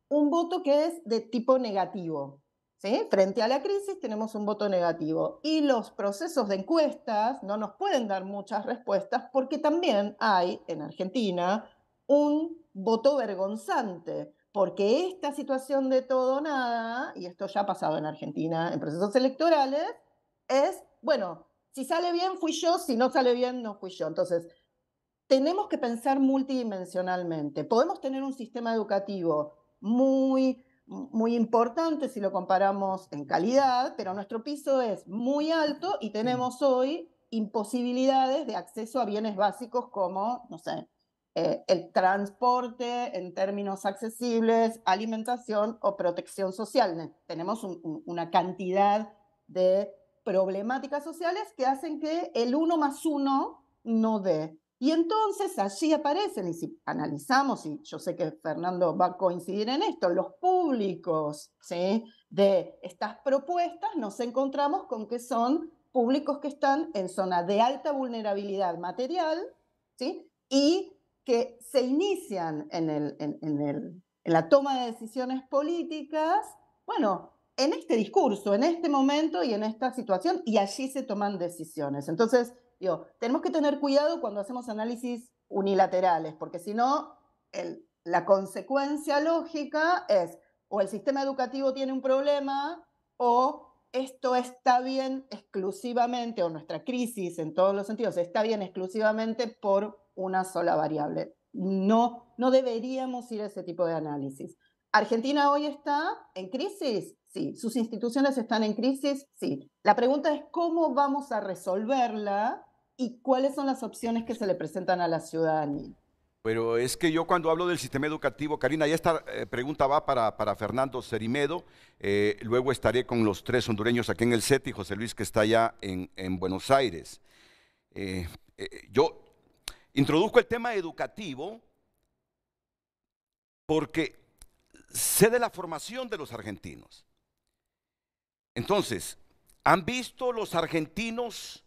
un voto que es de tipo negativo. ¿Sí? Frente a la crisis tenemos un voto negativo y los procesos de encuestas no nos pueden dar muchas respuestas porque también hay en Argentina un voto vergonzante, porque esta situación de todo o nada, y esto ya ha pasado en Argentina en procesos electorales, es, bueno, si sale bien fui yo, si no sale bien no fui yo. Entonces, tenemos que pensar multidimensionalmente. Podemos tener un sistema educativo muy importante si lo comparamos en calidad, pero nuestro piso es muy alto y tenemos hoy imposibilidades de acceso a bienes básicos como, no sé, el transporte en términos accesibles, alimentación o protección social. Tenemos una cantidad de problemáticas sociales que hacen que el 1 más 1 no dé. Y entonces allí aparecen, y si analizamos, y yo sé que Fernando va a coincidir en esto, los públicos, ¿sí?, de estas propuestas, nos encontramos con que son públicos que están en zona de alta vulnerabilidad material, ¿sí?, y que se inician en la toma de decisiones políticas, bueno, en este discurso, en este momento y en esta situación, y allí se toman decisiones. Entonces, digo, tenemos que tener cuidado cuando hacemos análisis unilaterales, porque si no, la consecuencia lógica es o el sistema educativo tiene un problema o esto está bien exclusivamente, o nuestra crisis en todos los sentidos está bien exclusivamente por una sola variable. No deberíamos ir a ese tipo de análisis. ¿Argentina hoy está en crisis? Sí. ¿Sus instituciones están en crisis? Sí. La pregunta es cómo vamos a resolverla y cuáles son las opciones que se le presentan a la ciudadanía. Pero es que yo cuando hablo del sistema educativo, Karina, y esta pregunta va para Fernando Cerimedo, luego estaré con los 3 hondureños aquí en el set y José Luis que está allá en Buenos Aires. Yo introduzco el tema educativo porque sé de la formación de los argentinos. Entonces, ¿han visto los argentinos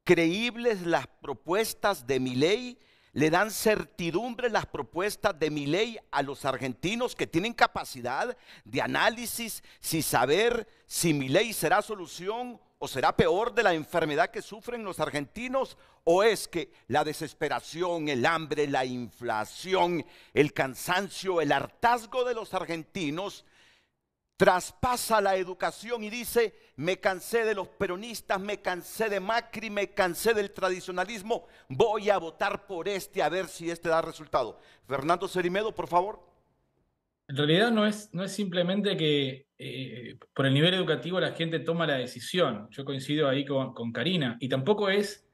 creíbles las propuestas de Milei? ¿Le dan certidumbre las propuestas de Milei a los argentinos que tienen capacidad de análisis sin saber si Milei será solución o será peor de la enfermedad que sufren los argentinos? ¿O es que la desesperación, el hambre, la inflación, el cansancio, el hartazgo de los argentinos traspasa la educación y dice: me cansé de los peronistas, me cansé de Macri, me cansé del tradicionalismo, voy a votar por este a ver si este da resultado? Fernando Cerimedo, por favor. En realidad no es simplemente que por el nivel educativo la gente toma la decisión. Yo coincido ahí con Karina. Y tampoco es,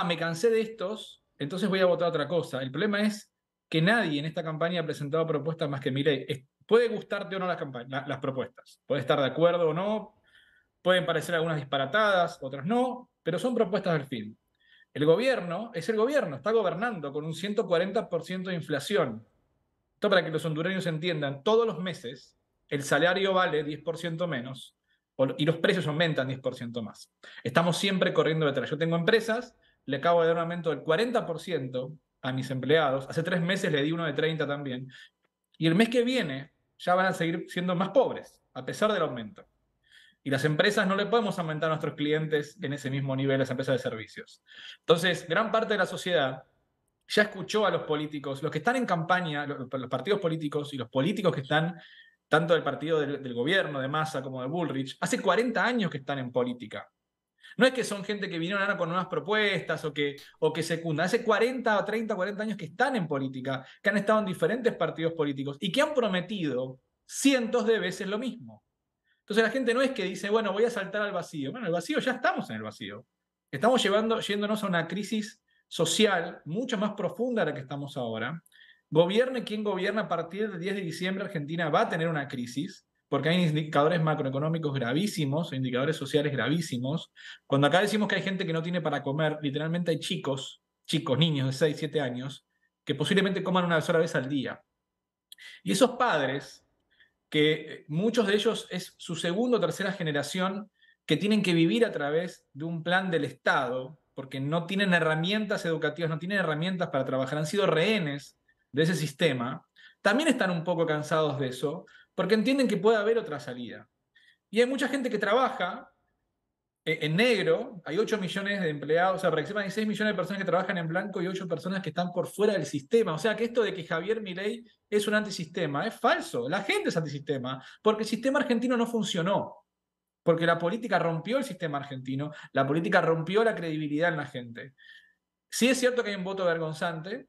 me cansé de estos, entonces voy a votar otra cosa. El problema es que nadie en esta campaña ha presentado propuestas más que Milei. Puede gustarte o no las propuestas, puede estar de acuerdo o no, pueden parecer algunas disparatadas, otras no, pero son propuestas del fin. El gobierno es el gobierno, está gobernando con un 140% de inflación. Esto para que los hondureños entiendan, todos los meses el salario vale 10% menos y los precios aumentan 10% más. Estamos siempre corriendo detrás. Yo tengo empresas, le acabo de dar un aumento del 40% a mis empleados, hace 3 meses le di uno de 30 también, y el mes que viene ya van a seguir siendo más pobres, a pesar del aumento. Y las empresas no le podemos aumentar a nuestros clientes en ese mismo nivel, las empresas de servicios. Entonces, gran parte de la sociedad ya escuchó a los políticos, los que están en campaña, los partidos políticos y los políticos que están, tanto del partido del gobierno, de Massa como de Bullrich, hace 40 años que están en política. No es que son gente que vinieron ahora con nuevas propuestas o que secundan. Hace 40 años que están en política, que han estado en diferentes partidos políticos y que han prometido cientos de veces lo mismo. Entonces la gente no es que dice, bueno, voy a saltar al vacío. Bueno, el vacío, ya estamos en el vacío. Estamos yéndonos a una crisis social mucho más profunda de la que estamos ahora. Gobierne quien gobierna, a partir del 10 de diciembre Argentina va a tener una crisis, porque hay indicadores macroeconómicos gravísimos, indicadores sociales gravísimos. Cuando acá decimos que hay gente que no tiene para comer, literalmente hay chicos, niños de 6, 7 años, que posiblemente coman una sola vez al día. Y esos padres, que muchos de ellos es su segunda o tercera generación, que tienen que vivir a través de un plan del Estado, porque no tienen herramientas educativas, no tienen herramientas para trabajar, han sido rehenes de ese sistema, también están un poco cansados de eso, porque entienden que puede haber otra salida. Y hay mucha gente que trabaja en negro, hay 8 millones de empleados, o sea, participan 16 millones de personas que trabajan en blanco y 8 personas que están por fuera del sistema. O sea, que esto de que Javier Milei es un antisistema es falso. La gente es antisistema, porque el sistema argentino no funcionó. Porque la política rompió el sistema argentino, la política rompió la credibilidad en la gente. Sí es cierto que hay un voto vergonzante,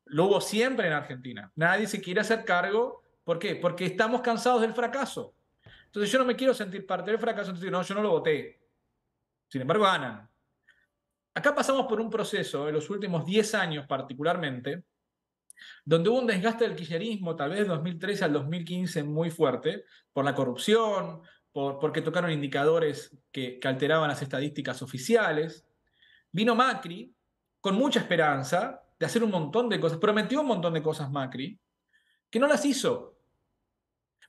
lo hubo siempre en Argentina. Nadie se quiere hacer cargo. ¿Por qué? Porque estamos cansados del fracaso. Entonces yo no me quiero sentir parte del fracaso, entonces no, yo no lo voté. Sin embargo, ganan. Acá pasamos por un proceso, en los últimos 10 años particularmente, donde hubo un desgaste del kirchnerismo, tal vez del 2013 al 2015 muy fuerte, por la corrupción, porque tocaron indicadores que alteraban las estadísticas oficiales. Vino Macri con mucha esperanza de hacer un montón de cosas, prometió un montón de cosas Macri, que no las hizo.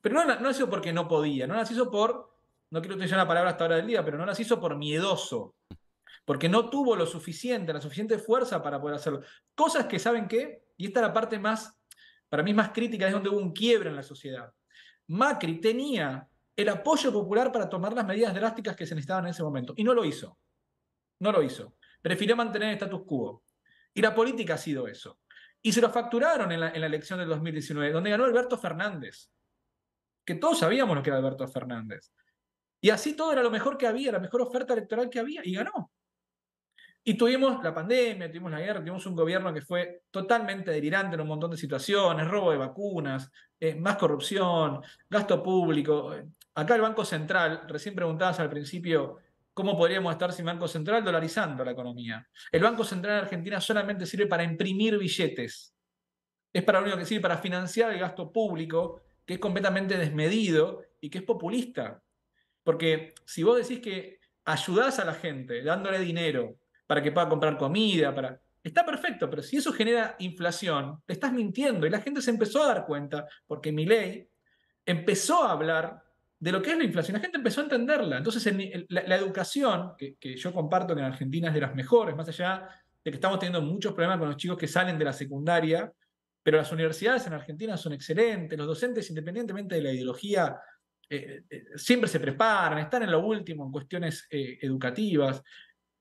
Pero no las hizo porque no podía, no las hizo no quiero utilizar la palabra hasta ahora del día, pero no las hizo por miedoso, porque no tuvo la suficiente fuerza para poder hacerlo. Cosas que, ¿saben qué? Y esta es la parte más, para mí más crítica, es donde hubo un quiebre en la sociedad. Macri tenía el apoyo popular para tomar las medidas drásticas que se necesitaban en ese momento, y no lo hizo. No lo hizo. Prefirió mantener el status quo. Y la política ha sido eso. Y se lo facturaron en la elección del 2019, donde ganó Alberto Fernández. Que todos sabíamos lo que era Alberto Fernández. Y así todo era lo mejor que había, la mejor oferta electoral que había, y ganó. Y tuvimos la pandemia, tuvimos la guerra, tuvimos un gobierno que fue totalmente delirante en un montón de situaciones, robo de vacunas, más corrupción, gasto público. Acá el Banco Central, recién preguntabas al principio, ¿cómo podríamos estar sin Banco Central? Dolarizando la economía. El Banco Central en Argentina solamente sirve para imprimir billetes. Es para lo único que sirve, para financiar el gasto público, que es completamente desmedido y que es populista. Porque si vos decís que ayudás a la gente dándole dinero para que pueda comprar comida, está perfecto, pero si eso genera inflación, le estás mintiendo. Y la gente se empezó a dar cuenta, porque Milei empezó a hablar de lo que es la inflación. La gente empezó a entenderla. Entonces, la educación, que yo comparto que en Argentina es de las mejores, más allá de que estamos teniendo muchos problemas con los chicos que salen de la secundaria, pero las universidades en Argentina son excelentes, los docentes, independientemente de la ideología, siempre se preparan, están en lo último en cuestiones educativas.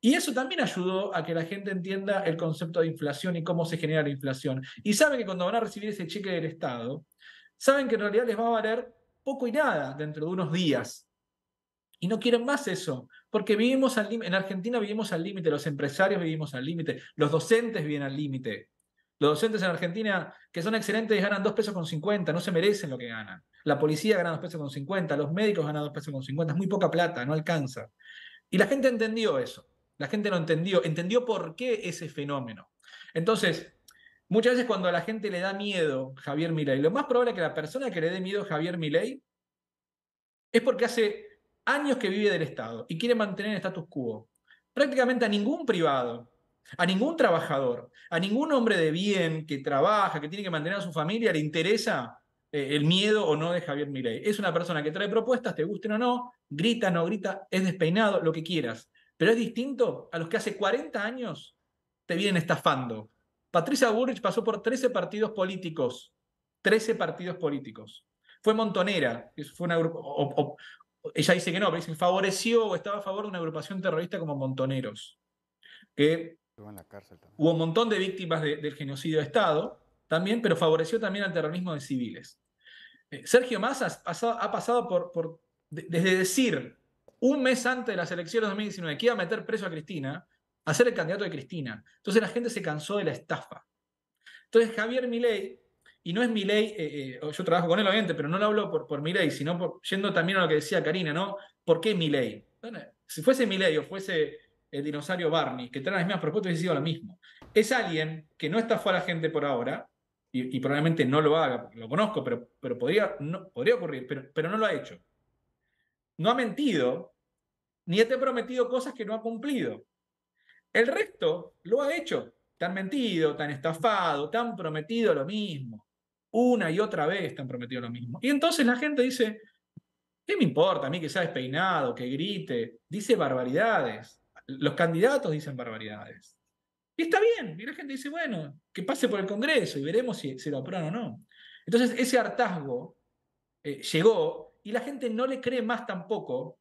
Y eso también ayudó a que la gente entienda el concepto de inflación y cómo se genera la inflación. Y saben que cuando van a recibir ese cheque del Estado, saben que en realidad les va a valer poco y nada dentro de unos días. Y no quieren más eso, porque vivimos al límite. En Argentina vivimos al límite, los empresarios vivimos al límite, los docentes viven al límite. Los docentes en Argentina, que son excelentes, ganan 2,50 pesos, no se merecen lo que ganan. La policía gana 2,50 pesos, los médicos ganan 2,50 pesos, es muy poca plata, no alcanza. Y la gente entendió eso. La gente lo entendió por qué ese fenómeno. Entonces, muchas veces cuando a la gente le da miedo Javier Milei, lo más probable es que la persona que le dé miedo a Javier Milei es porque hace años que vive del Estado y quiere mantener el status quo. Prácticamente a ningún privado, a ningún trabajador, a ningún hombre de bien que trabaja, que tiene que mantener a su familia, le interesa el miedo o no de Javier Milei. Es una persona que trae propuestas, te gusten o no, grita, no grita, es despeinado, lo que quieras. Pero es distinto a los que hace 40 años te vienen estafando. Patricia Bullrich pasó por 13 partidos políticos. 13 partidos políticos. Fue montonera. Fue una ella dice que no, pero dice, favoreció o estaba a favor de una agrupación terrorista como Montoneros. Que en la cárcel también. Hubo un montón de víctimas del genocidio de Estado también, pero favoreció también al terrorismo de civiles. Sergio Massa ha pasado desde decir un mes antes de las elecciones de 2019 que iba a meter preso a Cristina, a ser el candidato de Cristina. Entonces la gente se cansó de la estafa. Entonces Javier Milei, y no es Milei, yo trabajo con él obviamente, pero no lo hablo por Milei, sino yendo también a lo que decía Karina, ¿no? ¿Por qué Milei? Si fuese Milei o fuese el dinosaurio Barney, que trae las mismas propuestas, hubiese sido lo mismo. Es alguien que no estafó a la gente por ahora, y probablemente no lo haga, lo conozco, pero podría ocurrir, pero no lo ha hecho. No ha mentido, ni te ha prometido cosas que no ha cumplido. El resto lo ha hecho. Te han mentido, te han estafado, te han prometido lo mismo. Una y otra vez te han prometido lo mismo. Y entonces la gente dice, ¿qué me importa a mí que sea despeinado, que grite? Dice barbaridades. Los candidatos dicen barbaridades. Y está bien. Y la gente dice, bueno, que pase por el Congreso y veremos si lo aprueban o no. Entonces ese hartazgo llegó y la gente no le cree más tampoco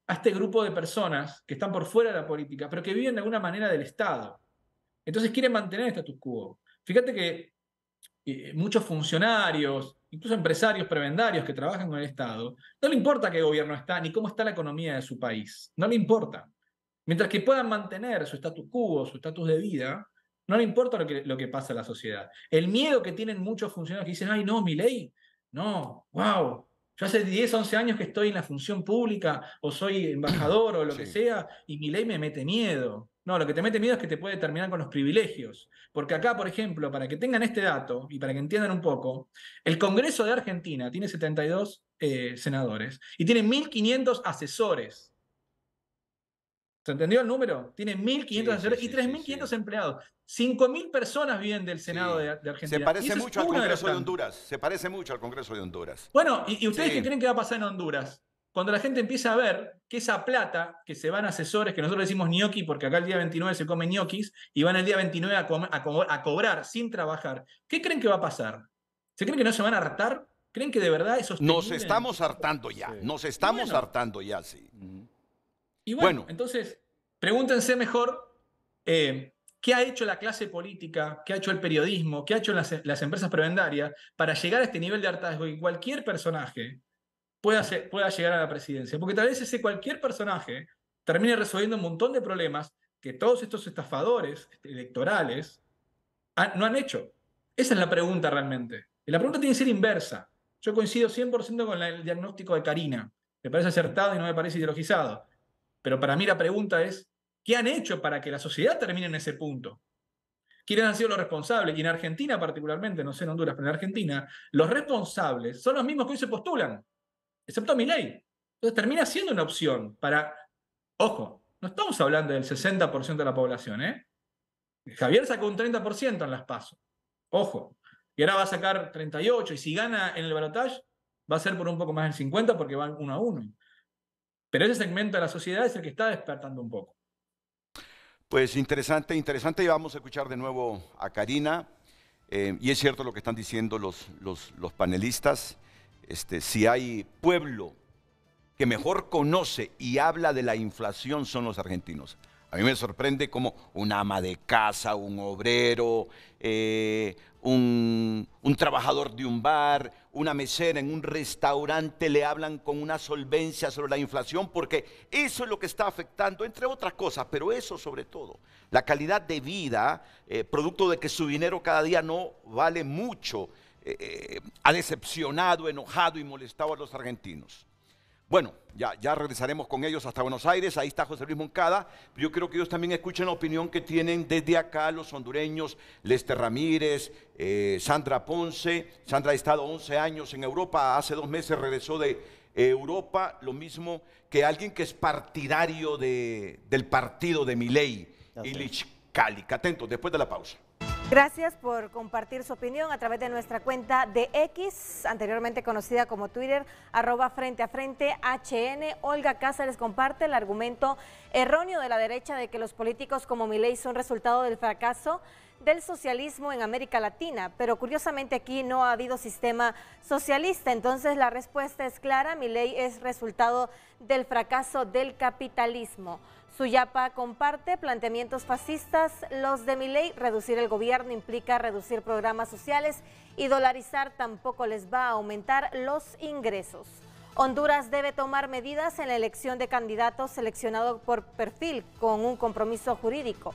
a este grupo de personas que están por fuera de la política, pero que viven de alguna manera del Estado. Entonces quieren mantener el status quo. Fíjate que muchos funcionarios, incluso empresarios prebendarios que trabajan con el Estado, no le importa qué gobierno está ni cómo está la economía de su país. No le importa. Mientras que puedan mantener su status quo, su estatus de vida, No le importa lo que pasa en la sociedad. El miedo que tienen muchos funcionarios que dicen, ay, no, Milei, no, wow, yo hace 10, 11 años que estoy en la función pública o soy embajador o lo que sea y Milei me mete miedo. No, lo que te mete miedo es que te puede terminar con los privilegios. Porque acá, por ejemplo, para que tengan este dato y para que entiendan un poco, el Congreso de Argentina tiene 72 senadores y tiene 1.500 asesores. ¿Se entendió el número? Tiene 1.500 asesores y 3.500 empleados. 5.000 personas viven del Senado de Argentina. Se parece mucho al Congreso de Honduras. Se parece mucho al Congreso de Honduras. Bueno, ¿y ustedes qué creen que va a pasar en Honduras? Cuando la gente empieza a ver que esa plata que se van a asesores, que nosotros decimos ñoqui porque acá el día 29 se comen ñoquis y van el día 29 a cobrar sin trabajar, ¿qué creen que va a pasar? ¿Se creen que no se van a hartar? ¿Creen que de verdad eso nos estamos hartando ya? Nos estamos hartando ya, sí. Y bueno, entonces, pregúntense mejor qué ha hecho la clase política, qué ha hecho el periodismo, qué ha hecho las empresas prebendarias para llegar a este nivel de hartazgo y cualquier personaje pueda llegar a la presidencia. Porque tal vez ese cualquier personaje termine resolviendo un montón de problemas que todos estos estafadores electorales no han hecho. Esa es la pregunta realmente. Y la pregunta tiene que ser inversa. Yo coincido 100% con el diagnóstico de Karina. Me parece acertado y no me parece ideologizado. Pero para mí la pregunta es, ¿qué han hecho para que la sociedad termine en ese punto? ¿Quiénes han sido los responsables? Y en Argentina particularmente, no sé en Honduras, pero en Argentina, los responsables son los mismos que hoy se postulan, excepto Milei. Entonces termina siendo una opción para... Ojo, no estamos hablando del 60% de la población, ¿eh? Javier sacó un 30% en las PASO. Ojo. Y ahora va a sacar 38%, y si gana en el balotaje, va a ser por un poco más del 50% porque van 1-1. Pero ese segmento de la sociedad es el que está despertando un poco. Pues interesante, interesante. Y vamos a escuchar de nuevo a Karina. Y es cierto lo que están diciendo los panelistas. Si hay pueblo que mejor conoce y habla de la inflación son los argentinos. A mí me sorprende cómo una ama de casa, un obrero, un trabajador de un bar, una mesera en un restaurante le hablan con una solvencia sobre la inflación, porque eso es lo que está afectando, entre otras cosas, pero eso sobre todo, la calidad de vida, producto de que su dinero cada día no vale mucho, ha decepcionado, enojado y molestado a los argentinos. Bueno, ya regresaremos con ellos hasta Buenos Aires. Ahí está José Luis Moncada. Yo creo que ellos también escuchen la opinión que tienen desde acá los hondureños, Lester Ramírez, Sandra Ponce. Sandra ha estado 11 años en Europa, hace 2 meses regresó de Europa, lo mismo que alguien que es partidario del partido de Milei, Ilich Calic. Atentos, después de la pausa. Gracias por compartir su opinión a través de nuestra cuenta de X, anteriormente conocida como Twitter, @FrenteAFrente_HN. Olga Cáceres comparte el argumento erróneo de la derecha de que los políticos como Milei son resultado del fracaso del socialismo en América Latina, pero curiosamente aquí no ha habido sistema socialista. Entonces la respuesta es clara: Milei es resultado del fracaso del capitalismo. Suyapa comparte planteamientos fascistas, los de Milei. Reducir el gobierno implica reducir programas sociales y dolarizar tampoco les va a aumentar los ingresos. Honduras debe tomar medidas en la elección de candidatos seleccionados por perfil con un compromiso jurídico.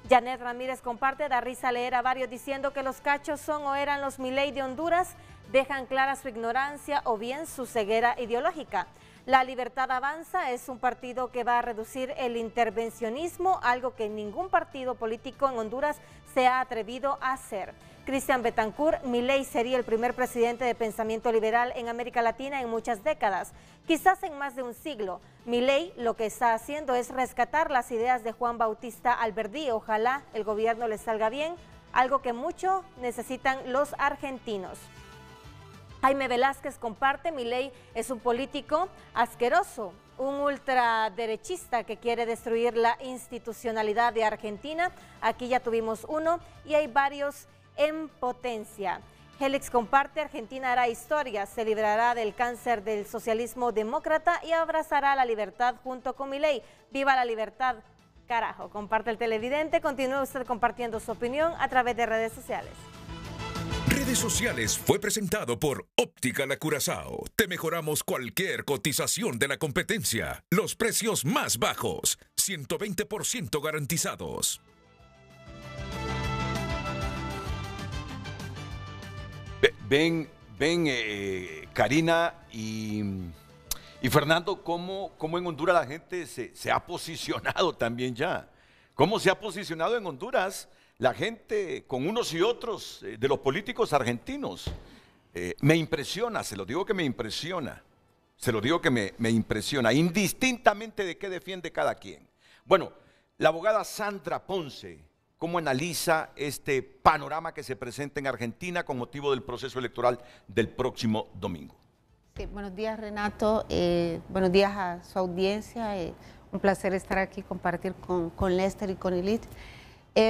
Janet Ramírez comparte: da risa leer a varios diciendo que los cachos son o eran los Milei de Honduras, dejan clara su ignorancia o bien su ceguera ideológica. La Libertad Avanza es un partido que va a reducir el intervencionismo, algo que ningún partido político en Honduras se ha atrevido a hacer. Cristian Betancourt: Milei sería el primer presidente de pensamiento liberal en América Latina en muchas décadas, quizás en más de un siglo. Milei lo que está haciendo es rescatar las ideas de Juan Bautista Alberdi. Ojalá el gobierno le salga bien, algo que mucho necesitan los argentinos. Jaime Velázquez comparte: Milei es un político asqueroso, un ultraderechista que quiere destruir la institucionalidad de Argentina. Aquí ya tuvimos uno y hay varios en potencia. Helix comparte: Argentina hará historia, se librará del cáncer del socialismo demócrata y abrazará la libertad junto con Milei. ¡Viva la libertad, carajo! Comparte el televidente. Continúe usted compartiendo su opinión a través de redes sociales. Redes Sociales fue presentado por Óptica La Curazao. Te mejoramos cualquier cotización de la competencia. Los precios más bajos, 120% garantizados. ven Karina y Fernando, cómo en Honduras la gente se ha posicionado también ya. ¿Cómo se ha posicionado en Honduras la gente con unos y otros de los políticos argentinos? Me impresiona, se lo digo que me impresiona. Se lo digo que me impresiona, indistintamente de qué defiende cada quien. Bueno, la abogada Sandra Ponce, ¿cómo analiza este panorama que se presenta en Argentina con motivo del proceso electoral del próximo domingo? Sí, buenos días, Renato. Buenos días a su audiencia. Un placer estar aquí, compartir con Lester y con Elith.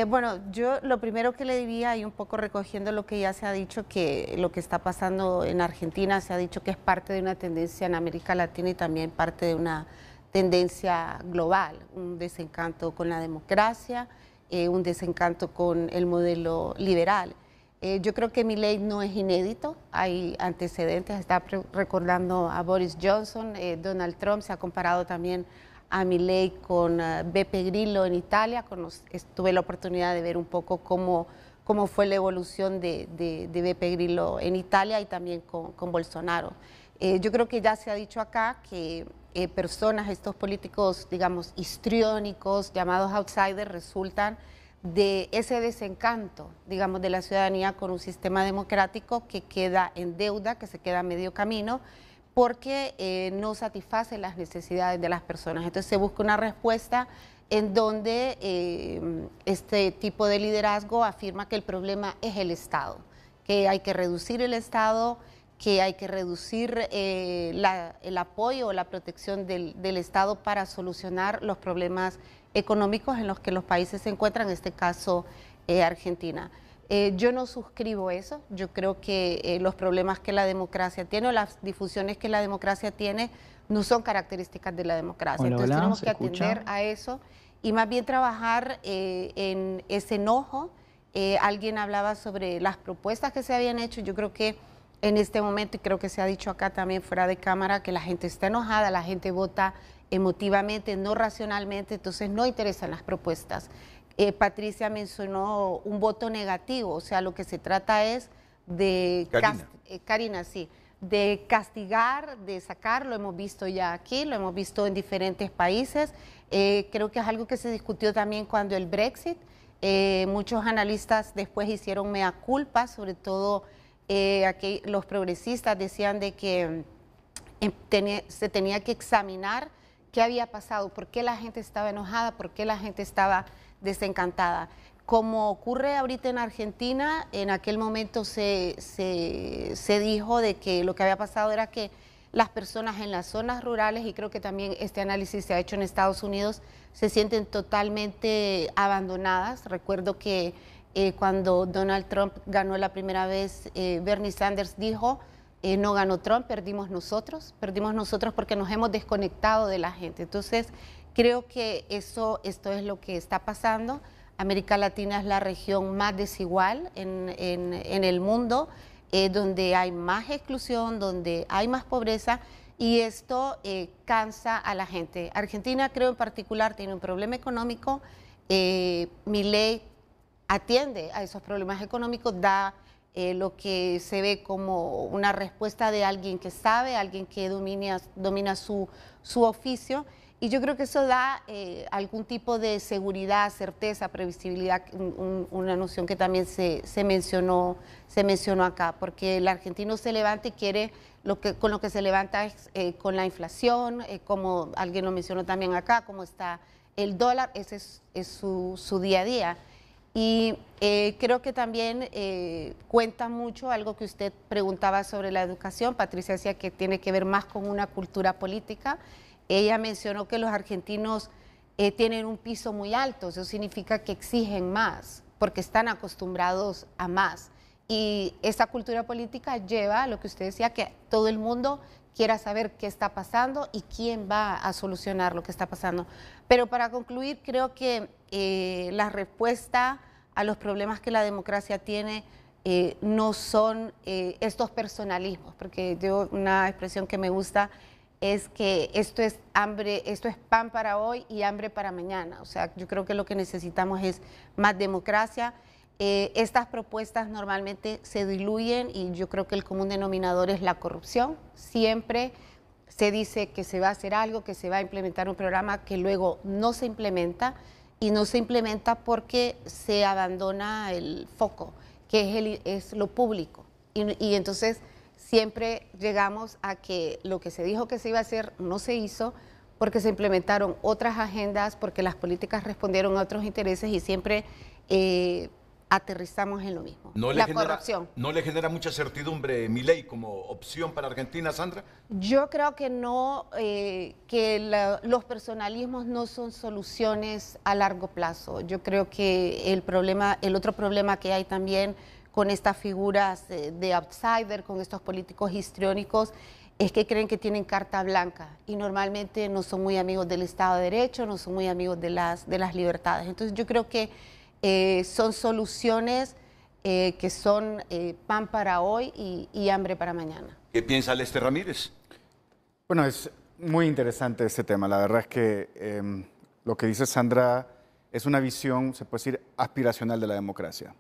Bueno, yo lo primero que le diría, y un poco recogiendo lo que ya se ha dicho, que lo que está pasando en Argentina se ha dicho que es parte de una tendencia en América Latina y también parte de una tendencia global, un desencanto con la democracia, un desencanto con el modelo liberal. Yo creo que Milei no es inédito, hay antecedentes, está recordando a Boris Johnson, Donald Trump se ha comparado también a Milei con Beppe Grillo en Italia. Tuve la oportunidad de ver un poco cómo fue la evolución de Beppe Grillo en Italia y también con Bolsonaro. Yo creo que ya se ha dicho acá que estos políticos, digamos, histriónicos, llamados outsiders, resultan de ese desencanto, digamos, de la ciudadanía con un sistema democrático que queda en deuda, que se queda a medio camino, porque no satisface las necesidades de las personas. Entonces se busca una respuesta en donde este tipo de liderazgo afirma que el problema es el Estado, que hay que reducir el Estado, que hay que reducir el apoyo o la protección del Estado para solucionar los problemas económicos en los que los países se encuentran, en este caso Argentina. Yo no suscribo eso. Yo creo que los problemas que la democracia tiene o las difusiones que la democracia tiene no son características de la democracia. Hola, entonces hola, tenemos que ¿se escucha? atender a eso y más bien trabajar en ese enojo. Alguien hablaba sobre las propuestas que se habían hecho. Yo creo que en este momento, y creo que se ha dicho acá también fuera de cámara, que la gente está enojada, la gente vota emotivamente, no racionalmente, entonces no interesan las propuestas. Patricia mencionó un voto negativo, o sea, lo que se trata es de Karina, sí, de castigar, de sacar, lo hemos visto ya aquí, lo hemos visto en diferentes países. Creo que es algo que se discutió también cuando el Brexit. Muchos analistas después hicieron mea culpa, sobre todo aquí los progresistas decían de que se tenía que examinar qué había pasado, por qué la gente estaba enojada, por qué la gente estaba desencantada. Como ocurre ahorita en Argentina, en aquel momento se dijo de que lo que había pasado era que las personas en las zonas rurales, y creo que también este análisis se ha hecho en Estados Unidos, se sienten totalmente abandonadas. Recuerdo que cuando Donald Trump ganó la primera vez, Bernie Sanders dijo, no ganó Trump, perdimos nosotros porque nos hemos desconectado de la gente. Entonces, creo que esto es lo que está pasando. América Latina es la región más desigual en el mundo, donde hay más exclusión, donde hay más pobreza, y esto cansa a la gente. Argentina, creo en particular, tiene un problema económico. Milei atiende a esos problemas económicos, da lo que se ve como una respuesta de alguien que sabe, alguien que domina su oficio, y yo creo que eso da algún tipo de seguridad, certeza, previsibilidad, una noción que también se mencionó acá, porque el argentino se levanta y quiere, con lo que se levanta es con la inflación, como alguien lo mencionó también acá, cómo está el dólar, ese es su día a día. Y creo que también cuenta mucho algo que usted preguntaba sobre la educación. Patricia decía que tiene que ver más con una cultura política. Ella mencionó que los argentinos tienen un piso muy alto, eso significa que exigen más, porque están acostumbrados a más. Y esa cultura política lleva a lo que usted decía, que todo el mundo quiera saber qué está pasando y quién va a solucionar lo que está pasando. Pero para concluir, creo que la respuesta a los problemas que la democracia tiene no son estos personalismos, porque una expresión que me gusta es que esto es pan para hoy y hambre para mañana. O sea, yo creo que lo que necesitamos es más democracia. Estas propuestas normalmente se diluyen y yo creo que el común denominador es la corrupción. Siempre se dice que se va a hacer algo, que se va a implementar un programa que luego no se implementa, y no se implementa porque se abandona el foco, que es lo público. Y entonces siempre llegamos a que lo que se dijo que se iba a hacer no se hizo, porque se implementaron otras agendas, porque las políticas respondieron a otros intereses, y siempre aterrizamos en lo mismo. Corrupción. ¿No le genera mucha certidumbre Milei como opción para Argentina, Sandra? Yo creo que no, que los personalismos no son soluciones a largo plazo. Yo creo que el otro problema que hay también con estas figuras de outsider, con estos políticos histriónicos, es que creen que tienen carta blanca y normalmente no son muy amigos del Estado de Derecho, no son muy amigos de las libertades. Entonces yo creo que son soluciones que son pan para hoy y hambre para mañana. ¿Qué piensa Lester Ramírez? Bueno, es muy interesante este tema. La verdad es que lo que dice Sandra es una visión, se puede decir, aspiracional de la democracia.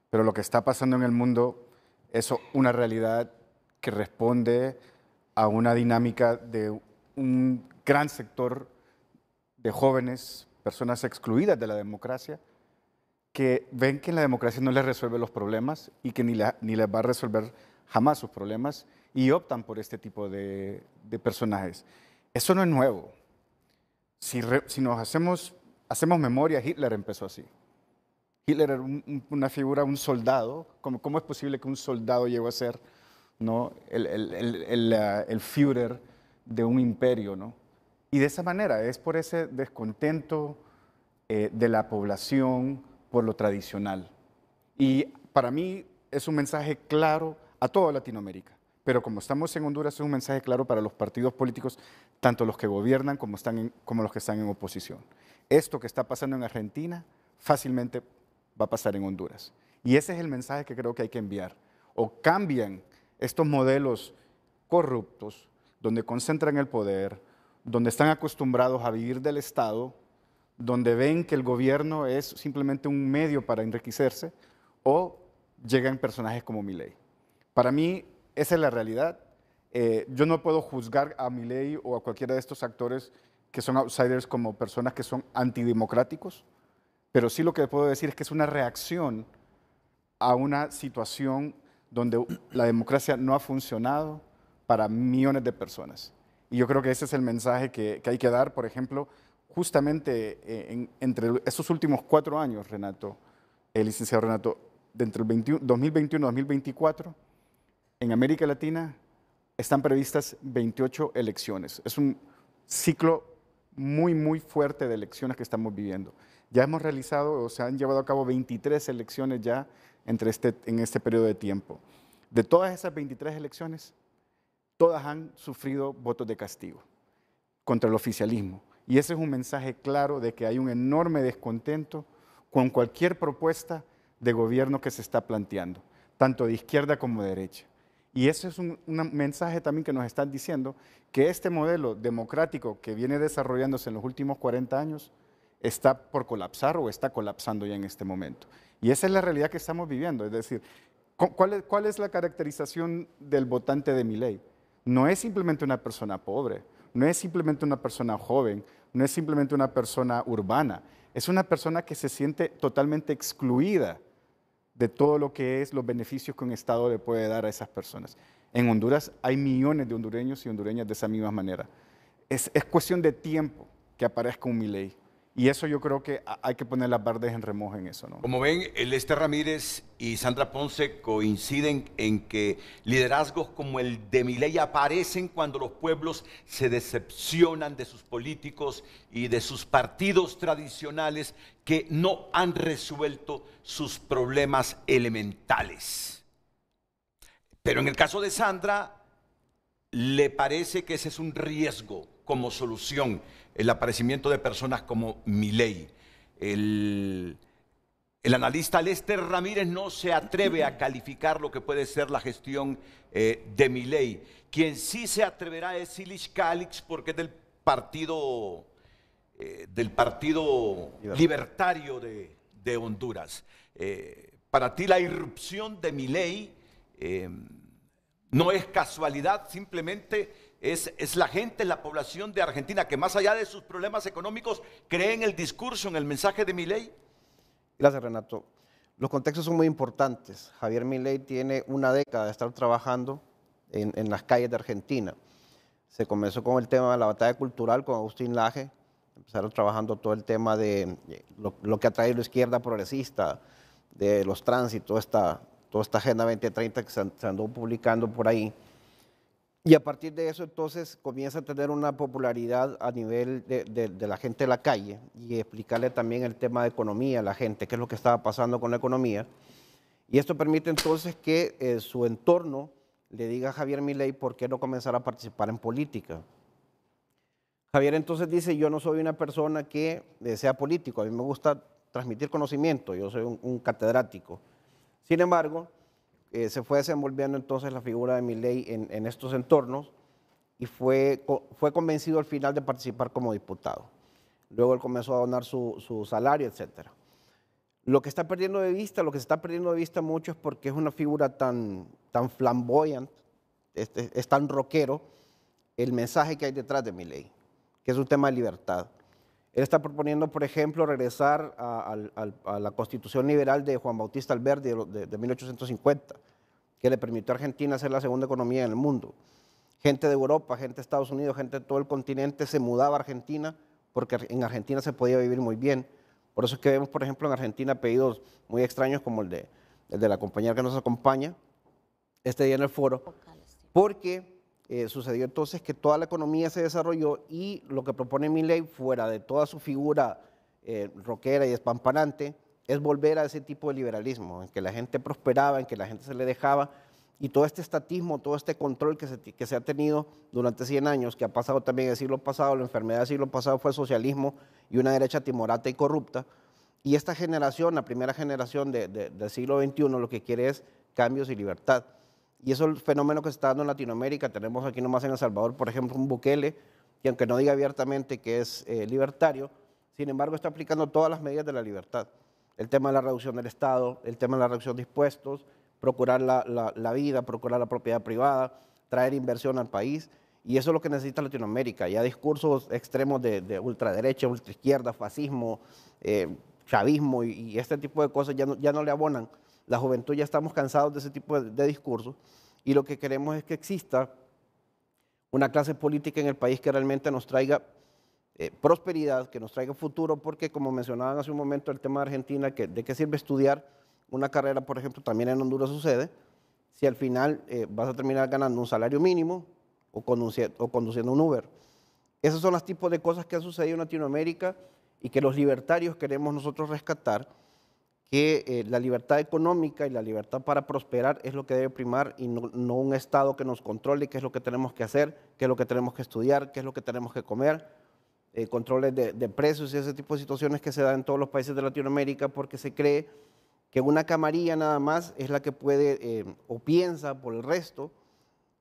Pero lo que está pasando en el mundo es una realidad que responde a una dinámica de un gran sector de jóvenes, personas excluidas de la democracia, que ven que la democracia no les resuelve los problemas y que ni les va a resolver jamás sus problemas, y optan por este tipo de personajes. Eso no es nuevo. Si nos hacemos memoria, Hitler empezó así. Hitler era una figura, un soldado. ¿Cómo es posible que un soldado llegó a ser, ¿no?, el Führer de un imperio, ¿no? Y de esa manera, es por ese descontento de la población por lo tradicional. Y para mí es un mensaje claro a toda Latinoamérica. Pero como estamos en Honduras, es un mensaje claro para los partidos políticos, tanto los que gobiernan como los que están en oposición. Esto que está pasando en Argentina fácilmente va a pasar en Honduras. Y ese es el mensaje que creo que hay que enviar. O cambian estos modelos corruptos, donde concentran el poder, donde están acostumbrados a vivir del Estado, donde ven que el gobierno es simplemente un medio para enriquecerse, o llegan personajes como Milei. Para mí, esa es la realidad. Yo no puedo juzgar a Milei o a cualquiera de estos actores que son outsiders como personas que son antidemocráticos, pero sí lo que puedo decir es que es una reacción a una situación donde la democracia no ha funcionado para millones de personas. Y yo creo que ese es el mensaje que hay que dar, por ejemplo, justamente entre estos últimos 4 años, Renato, licenciado Renato, entre el 2021 y 2024, en América Latina están previstas 28 elecciones. Es un ciclo muy, muy fuerte de elecciones que estamos viviendo. Ya hemos realizado, o se han llevado a cabo 23 elecciones ya en este periodo de tiempo. De todas esas 23 elecciones, todas han sufrido votos de castigo contra el oficialismo. Y ese es un mensaje claro de que hay un enorme descontento con cualquier propuesta de gobierno que se está planteando, tanto de izquierda como de derecha. Y ese es un mensaje también que nos están diciendo que este modelo democrático que viene desarrollándose en los últimos 40 años está por colapsar o está colapsando ya en este momento. Y esa es la realidad que estamos viviendo. Es decir, ¿cuál es la caracterización del votante de Milei? No es simplemente una persona pobre, no es simplemente una persona joven, no es simplemente una persona urbana, es una persona que se siente totalmente excluida de todo lo que es los beneficios que un Estado le puede dar a esas personas. En Honduras hay millones de hondureños y hondureñas de esa misma manera. Es cuestión de tiempo que aparezca un Milei. Y eso yo creo que hay que poner las bardas en remojo en eso, ¿no? Como ven, Lester Ramírez y Sandra Ponce coinciden en que liderazgos como el de Milei aparecen cuando los pueblos se decepcionan de sus políticos y de sus partidos tradicionales que no han resuelto sus problemas elementales. Pero en el caso de Sandra, le parece que ese es un riesgo como solución, el aparecimiento de personas como Milei. El analista Lester Ramírez no se atreve a calificar lo que puede ser la gestión de Milei. Quien sí se atreverá es Silich Calix, porque es del partido libertario de de Honduras. Para ti la irrupción de Milei no es casualidad, simplemente es la gente, la población de Argentina que más allá de sus problemas económicos cree en el discurso, en el mensaje de Milei. Gracias, Renato. Los contextos son muy importantes. Javier Milei tiene una década de estar trabajando en las calles de Argentina. Se comenzó con el tema de la batalla cultural con Agustín Laje, empezaron trabajando todo el tema de lo que ha traído la izquierda progresista, de los tránsitos, toda esta Agenda 2030 que se andó publicando por ahí. Y a partir de eso entonces comienza a tener una popularidad a nivel de la gente de la calle y explicarle también el tema de economía a la gente, qué es lo que estaba pasando con la economía. Y esto permite entonces que su entorno le diga a Javier Milei por qué no comenzar a participar en política. Javier entonces dice, yo no soy una persona que sea político, a mí me gusta transmitir conocimiento, yo soy un catedrático. Sin embargo, se fue desenvolviendo entonces la figura de Milei en estos entornos y fue convencido al final de participar como diputado. Luego él comenzó a donar su salario, etc. Lo que se está perdiendo de vista mucho es porque es una figura tan flamboyante, es tan rockero el mensaje que hay detrás de Milei, que es un tema de libertad. Él está proponiendo, por ejemplo, regresar a la Constitución liberal de Juan Bautista Alberdi de 1850, que le permitió a Argentina ser la segunda economía en el mundo. Gente de Europa, gente de Estados Unidos, gente de todo el continente se mudaba a Argentina porque en Argentina se podía vivir muy bien. Por eso es que vemos, por ejemplo, en Argentina apellidos muy extraños como el de la compañera que nos acompaña este día en el foro, porque sucedió entonces que toda la economía se desarrolló y lo que propone Milei, fuera de toda su figura rockera y espampanante, es volver a ese tipo de liberalismo, en que la gente prosperaba, en que la gente se le dejaba, y todo este estatismo, todo este control que se ha tenido durante 100 años, que ha pasado también el siglo pasado, la enfermedad del siglo pasado fue el socialismo y una derecha timorata y corrupta, y esta generación, la primera generación del siglo XXI, lo que quiere es cambios y libertad. Y eso es el fenómeno que se está dando en Latinoamérica. Tenemos aquí nomás en El Salvador, por ejemplo, un Bukele, que aunque no diga abiertamente que es libertario, sin embargo está aplicando todas las medidas de la libertad. El tema de la reducción del Estado, el tema de la reducción de impuestos, procurar la vida, procurar la propiedad privada, traer inversión al país. Y eso es lo que necesita Latinoamérica. Ya discursos extremos de ultraderecha, ultraizquierda, fascismo, chavismo y este tipo de cosas ya no le abonan. La juventud ya estamos cansados de ese tipo de discursos y lo que queremos es que exista una clase política en el país que realmente nos traiga prosperidad, que nos traiga futuro, porque como mencionaban hace un momento el tema de Argentina, ¿de qué sirve estudiar una carrera, por ejemplo, también en Honduras sucede, si al final vas a terminar ganando un salario mínimo o conduciendo un Uber? Esos son los tipos de cosas que han sucedido en Latinoamérica y que los libertarios queremos nosotros rescatar, que la libertad económica y la libertad para prosperar es lo que debe primar y no un Estado que nos controle qué es lo que tenemos que hacer, qué es lo que tenemos que estudiar, qué es lo que tenemos que comer, controles de precios y ese tipo de situaciones que se dan en todos los países de Latinoamérica porque se cree que una camarilla nada más es la que puede o piensa por el resto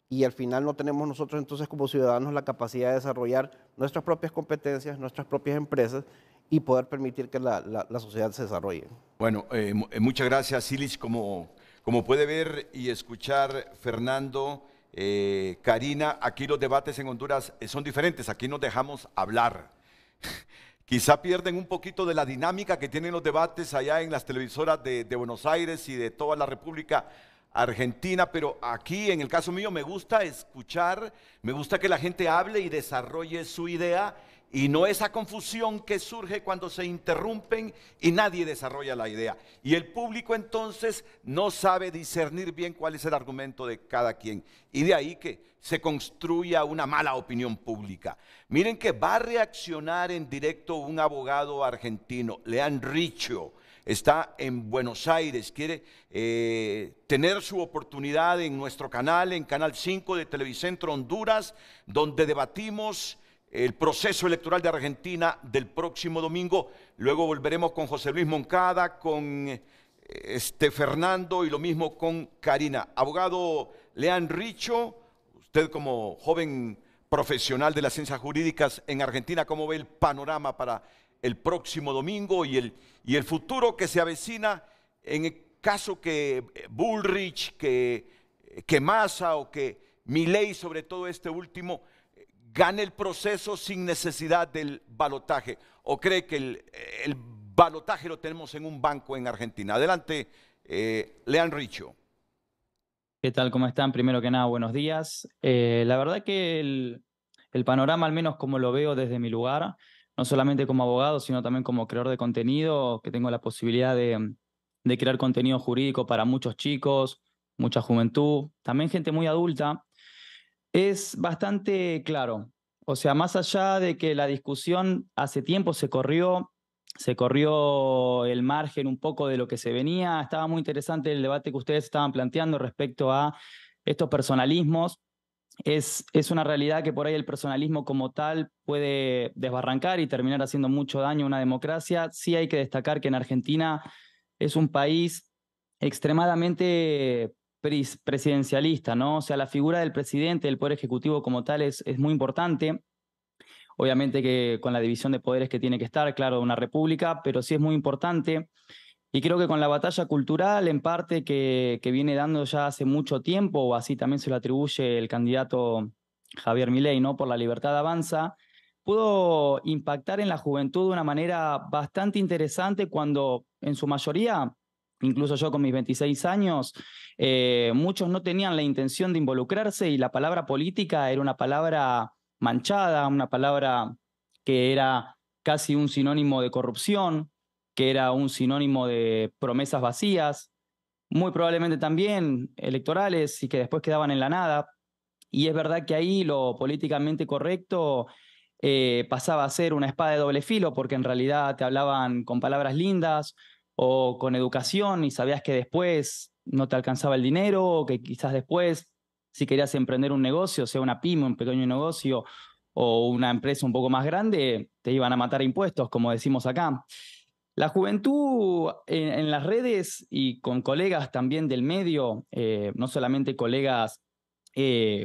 y al final no tenemos nosotros entonces como ciudadanos la capacidad de desarrollar nuestras propias competencias, nuestras propias empresas y poder permitir que la sociedad se desarrolle. Bueno, muchas gracias, Silich. Como puede ver y escuchar Fernando, Karina, aquí los debates en Honduras son diferentes, aquí nos dejamos hablar. Quizá pierden un poquito de la dinámica que tienen los debates allá en las televisoras de Buenos Aires y de toda la República Argentina, pero aquí en el caso mío me gusta escuchar, me gusta que la gente hable y desarrolle su idea y no esa confusión que surge cuando se interrumpen y nadie desarrolla la idea. Y el público entonces no sabe discernir bien cuál es el argumento de cada quien. Y de ahí que se construya una mala opinión pública. Miren que va a reaccionar en directo un abogado argentino, Lean Riccio. Está en Buenos Aires, quiere tener su oportunidad en nuestro canal, en Canal 5 de Televicentro Honduras, donde debatimos el proceso electoral de Argentina del próximo domingo. Luego volveremos con José Luis Moncada, con Fernando y lo mismo con Karina. Abogado Lean Riccio, usted como joven profesional de las ciencias jurídicas en Argentina, ¿cómo ve el panorama para el próximo domingo y el futuro que se avecina en el caso que Bullrich, que Massa o que Milei, sobre todo este último, gane el proceso sin necesidad del balotaje? ¿O cree que el balotaje lo tenemos en un banco en Argentina? Adelante, Lean Richo. ¿Qué tal? ¿Cómo están? Primero que nada, buenos días. La verdad que el panorama, al menos como lo veo desde mi lugar, no solamente como abogado, sino también como creador de contenido, que tengo la posibilidad de crear contenido jurídico para muchos chicos, mucha juventud, también gente muy adulta, es bastante claro. O sea, más allá de que la discusión hace tiempo se corrió el margen un poco de lo que se venía. Estaba muy interesante el debate que ustedes estaban planteando respecto a estos personalismos. Es una realidad que por ahí el personalismo como tal puede desbarrancar y terminar haciendo mucho daño a una democracia. Sí hay que destacar que en Argentina es un país extremadamente presidencialista, ¿no? O sea, la figura del presidente, del Poder Ejecutivo como tal es muy importante. Obviamente que con la división de poderes que tiene que estar, claro, una república, pero sí es muy importante. Y creo que con la batalla cultural, en parte, que viene dando ya hace mucho tiempo, o así también se lo atribuye el candidato Javier Milei, ¿no? Por la Libertad Avanza, pudo impactar en la juventud de una manera bastante interesante cuando, en su mayoría, incluso yo con mis 26 años, muchos no tenían la intención de involucrarse y la palabra política era una palabra manchada, una palabra que era casi un sinónimo de corrupción, que era un sinónimo de promesas vacías, muy probablemente también electorales y que después quedaban en la nada. Y es verdad que ahí lo políticamente correcto pasaba a ser una espada de doble filo, porque en realidad te hablaban con palabras lindas o con educación y sabías que después no te alcanzaba el dinero, o que quizás después, si querías emprender un negocio, sea una pyme, un pequeño negocio o una empresa un poco más grande, te iban a matar impuestos, como decimos acá. La juventud en las redes y con colegas también del medio, no solamente colegas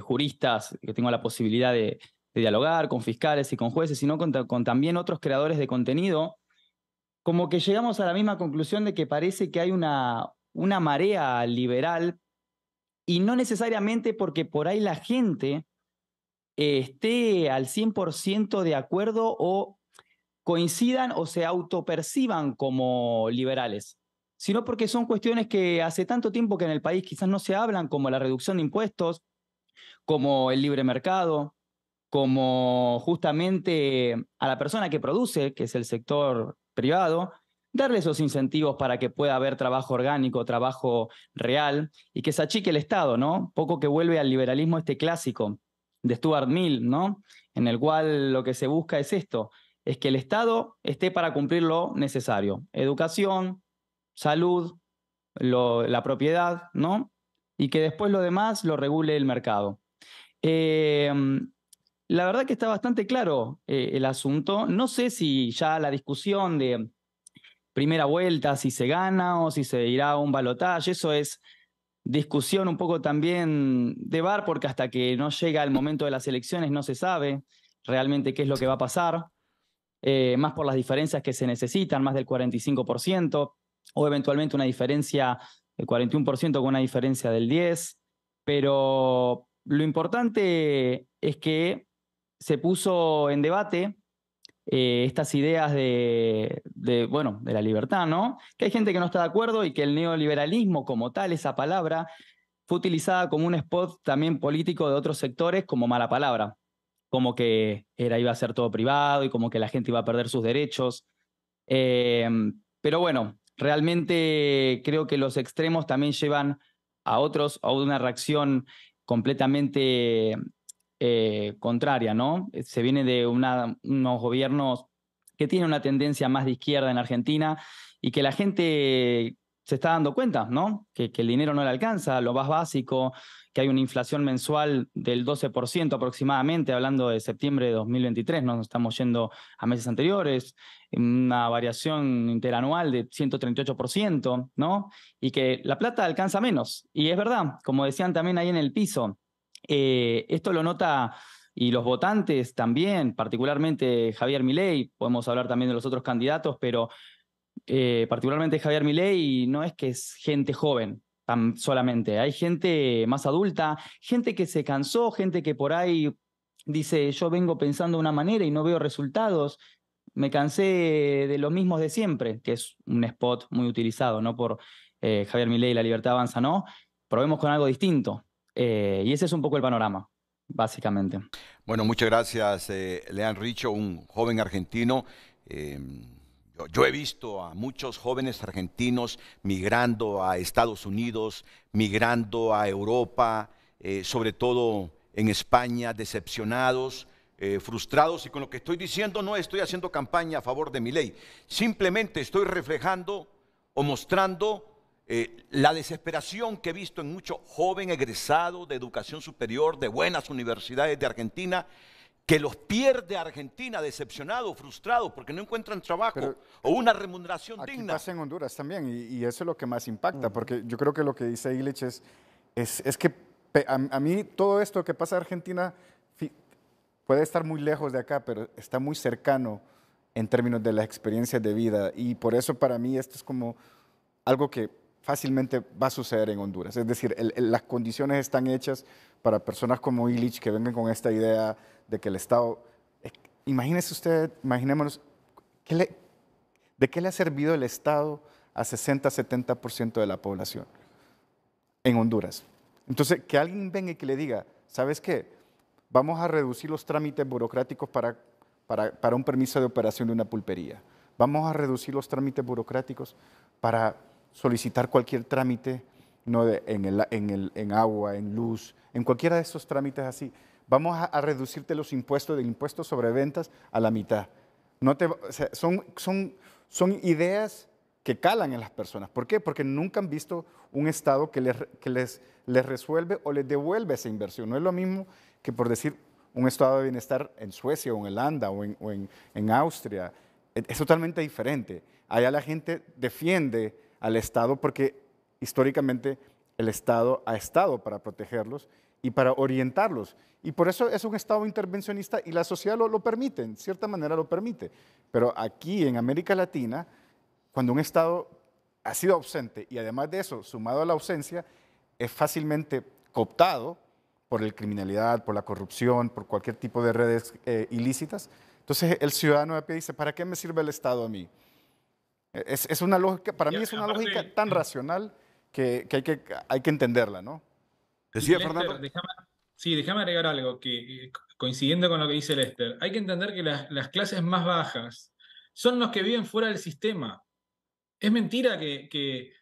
juristas, que tengo la posibilidad de dialogar con fiscales y con jueces, sino con también otros creadores de contenido, como que llegamos a la misma conclusión de que parece que hay una marea liberal, y no necesariamente porque por ahí la gente esté al 100% de acuerdo o coincidan o se autoperciban como liberales, sino porque son cuestiones que hace tanto tiempo que en el país quizás no se hablan, como la reducción de impuestos, como el libre mercado, como justamente a la persona que produce, que es el sector privado, darle esos incentivos para que pueda haber trabajo orgánico, trabajo real, y que se achique el Estado, ¿no? Poco que vuelve al liberalismo este clásico de Stuart Mill, ¿no? En el cual lo que se busca es esto, es que el Estado esté para cumplir lo necesario. Educación, salud, la propiedad, ¿no? Y que después lo demás lo regule el mercado. La verdad que está bastante claro el asunto. No sé si ya la discusión de primera vuelta, si se gana o si se irá a un balotaje, eso es discusión un poco también de bar, porque hasta que no llega el momento de las elecciones no se sabe realmente qué es lo que va a pasar, más por las diferencias que se necesitan, más del 45%, o eventualmente una diferencia del 41% con una diferencia del 10%, pero lo importante es que se puso en debate estas ideas de la libertad, ¿no? Que hay gente que no está de acuerdo y que el neoliberalismo como tal, esa palabra, fue utilizada como un spot también político de otros sectores como mala palabra, como que iba a ser todo privado y como que la gente iba a perder sus derechos. Pero bueno, realmente creo que los extremos también llevan a una reacción completamente contraria, ¿no? Se viene de unos gobiernos que tienen una tendencia más de izquierda en Argentina y que la gente se está dando cuenta, ¿no? Que el dinero no le alcanza, lo más básico, que hay una inflación mensual del 12% aproximadamente, hablando de septiembre de 2023, no nos estamos yendo a meses anteriores, una variación interanual de 138%, ¿no? Y que la plata alcanza menos. Y es verdad, como decían también ahí en el piso, esto lo nota y los votantes también, particularmente Javier Milei, podemos hablar también de los otros candidatos, pero particularmente Javier Milei no es que es gente joven solamente, hay gente más adulta, gente que se cansó, gente que por ahí dice yo vengo pensando de una manera y no veo resultados, me cansé de los mismos de siempre, que es un spot muy utilizado, ¿no? Por Javier Milei, La Libertad Avanza, ¿no? Probemos con algo distinto. Y ese es un poco el panorama, básicamente. Bueno, muchas gracias, Lean Richo, un joven argentino. Yo he visto a muchos jóvenes argentinos migrando a Estados Unidos, migrando a Europa, sobre todo en España, decepcionados, frustrados, y con lo que estoy diciendo no estoy haciendo campaña a favor de Milei, simplemente estoy reflejando o mostrando la desesperación que he visto en mucho joven egresado de educación superior de buenas universidades de Argentina, que los pierde Argentina decepcionados, frustrados, porque no encuentran trabajo o una remuneración digna. Pasa en Honduras también, y eso es lo que más impacta, porque yo creo que lo que dice Illich es que a mí todo esto que pasa en Argentina puede estar muy lejos de acá, pero está muy cercano en términos de las experiencias de vida, y por eso para mí esto es como algo que fácilmente va a suceder en Honduras. Es decir, las condiciones están hechas para personas como Illich que vengan con esta idea de que el Estado... Imagínese usted, imaginémonos, ¿de qué le ha servido el Estado a 60-70% de la población en Honduras? Entonces, que alguien venga y que le diga, ¿sabes qué? Vamos a reducir los trámites burocráticos para un permiso de operación de una pulpería. Vamos a reducir los trámites burocráticos para solicitar cualquier trámite, ¿no? en agua, en luz, en cualquiera de esos trámites así. Vamos a reducirte los impuestos del impuesto sobre ventas a la mitad. O sea, son ideas que calan en las personas. ¿Por qué? Porque nunca han visto un Estado que les resuelve o les devuelve esa inversión. No es lo mismo que, por decir, un estado de bienestar en Suecia o en Holanda o en Austria. Es totalmente diferente. Allá la gente defiende al Estado porque históricamente el Estado ha estado para protegerlos y para orientarlos. Y por eso es un Estado intervencionista y la sociedad lo permite, en cierta manera lo permite. Pero aquí en América Latina, cuando un Estado ha sido ausente y además de eso, sumado a la ausencia, es fácilmente cooptado por la criminalidad, por la corrupción, por cualquier tipo de redes ilícitas. Entonces el ciudadano de pie dice, ¿para qué me sirve el Estado a mí? Es una lógica, para mí es una lógica tan racional que hay que entenderla, ¿no? Decía Lester, Fernando. Déjame agregar algo, que coincidiendo con lo que dice Lester, hay que entender que las clases más bajas son los que viven fuera del sistema. Es mentira que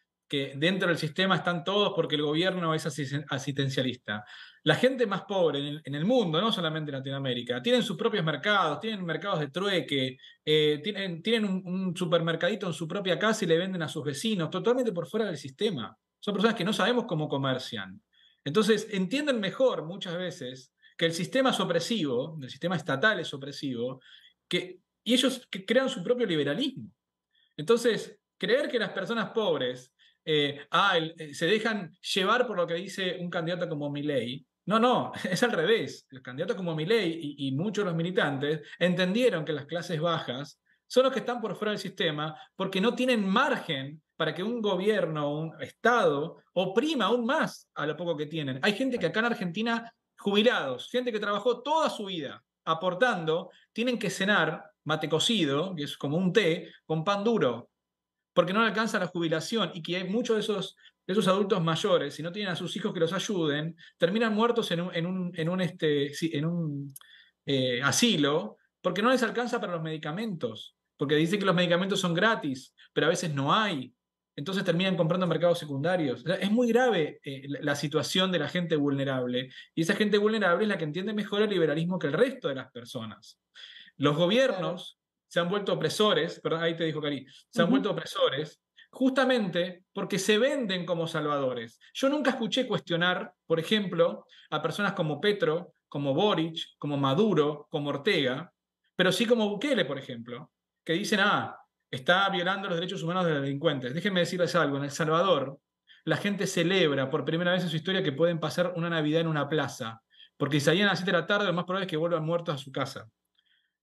dentro del sistema están todos porque el gobierno es asistencialista. La gente más pobre en el mundo, no solamente en Latinoamérica, tienen sus propios mercados, tienen mercados de trueque, tienen un supermercadito en su propia casa y le venden a sus vecinos, totalmente por fuera del sistema. Son personas que no sabemos cómo comercian. Entonces, entienden mejor muchas veces que el sistema es opresivo, el sistema estatal es opresivo, y ellos crean su propio liberalismo. Entonces, creer que las personas pobres se dejan llevar por lo que dice un candidato como Milei, no, es al revés. El candidato como Milei y muchos de los militantes entendieron que las clases bajas son los que están por fuera del sistema porque no tienen margen para que un gobierno, un Estado, oprima aún más a lo poco que tienen. Hay gente que acá en Argentina, jubilados, gente que trabajó toda su vida aportando, tienen que cenar mate cocido, que es como un té, con pan duro, porque no le alcanza la jubilación, y que hay muchos de esos adultos mayores, si no tienen a sus hijos que los ayuden, terminan muertos en un asilo, porque no les alcanza para los medicamentos, porque dice que los medicamentos son gratis, pero a veces no hay. Entonces terminan comprando en mercados secundarios. O sea, es muy grave la situación de la gente vulnerable, y esa gente vulnerable es la que entiende mejor el liberalismo que el resto de las personas. Los gobiernos se han vuelto opresores, perdón, ahí te dijo Cari, se han vuelto opresores justamente porque se venden como salvadores. Yo nunca escuché cuestionar, por ejemplo, a personas como Petro, como Boric, como Maduro, como Ortega, pero sí como Bukele, por ejemplo, que dicen, está violando los derechos humanos de los delincuentes. Déjenme decirles algo, en El Salvador la gente celebra por primera vez en su historia que pueden pasar una Navidad en una plaza, porque si salían a las 7 de la tarde, lo más probable es que vuelvan muertos a su casa.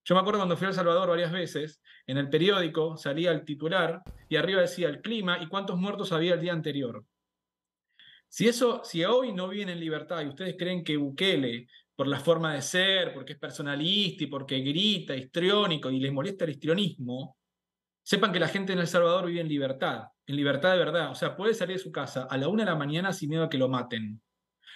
Yo me acuerdo cuando fui a El Salvador varias veces, en el periódico salía el titular y arriba decía el clima y cuántos muertos había el día anterior. Si hoy no viven en libertad y ustedes creen que Bukele, por la forma de ser, porque es personalista y porque grita, histriónico y les molesta el histrionismo, sepan que la gente en El Salvador vive en libertad de verdad. O sea, puede salir de su casa a la 1 de la mañana sin miedo a que lo maten.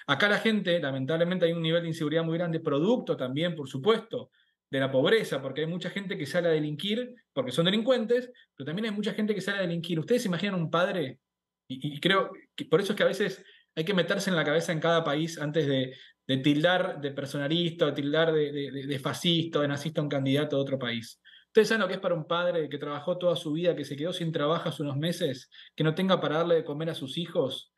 Acá la gente, lamentablemente, hay un nivel de inseguridad muy grande, producto también, por supuesto, de la pobreza, porque hay mucha gente que sale a delinquir porque son delincuentes, pero también hay mucha gente que sale a delinquir. ¿Ustedes se imaginan un padre? Y creo que por eso es que a veces hay que meterse en la cabeza en cada país antes de tildar de personalista, o tildar de fascista o de nazista a un candidato de otro país. ¿Ustedes saben lo que es para un padre que trabajó toda su vida, que se quedó sin trabajo hace unos meses, que no tenga para darle de comer a sus hijos?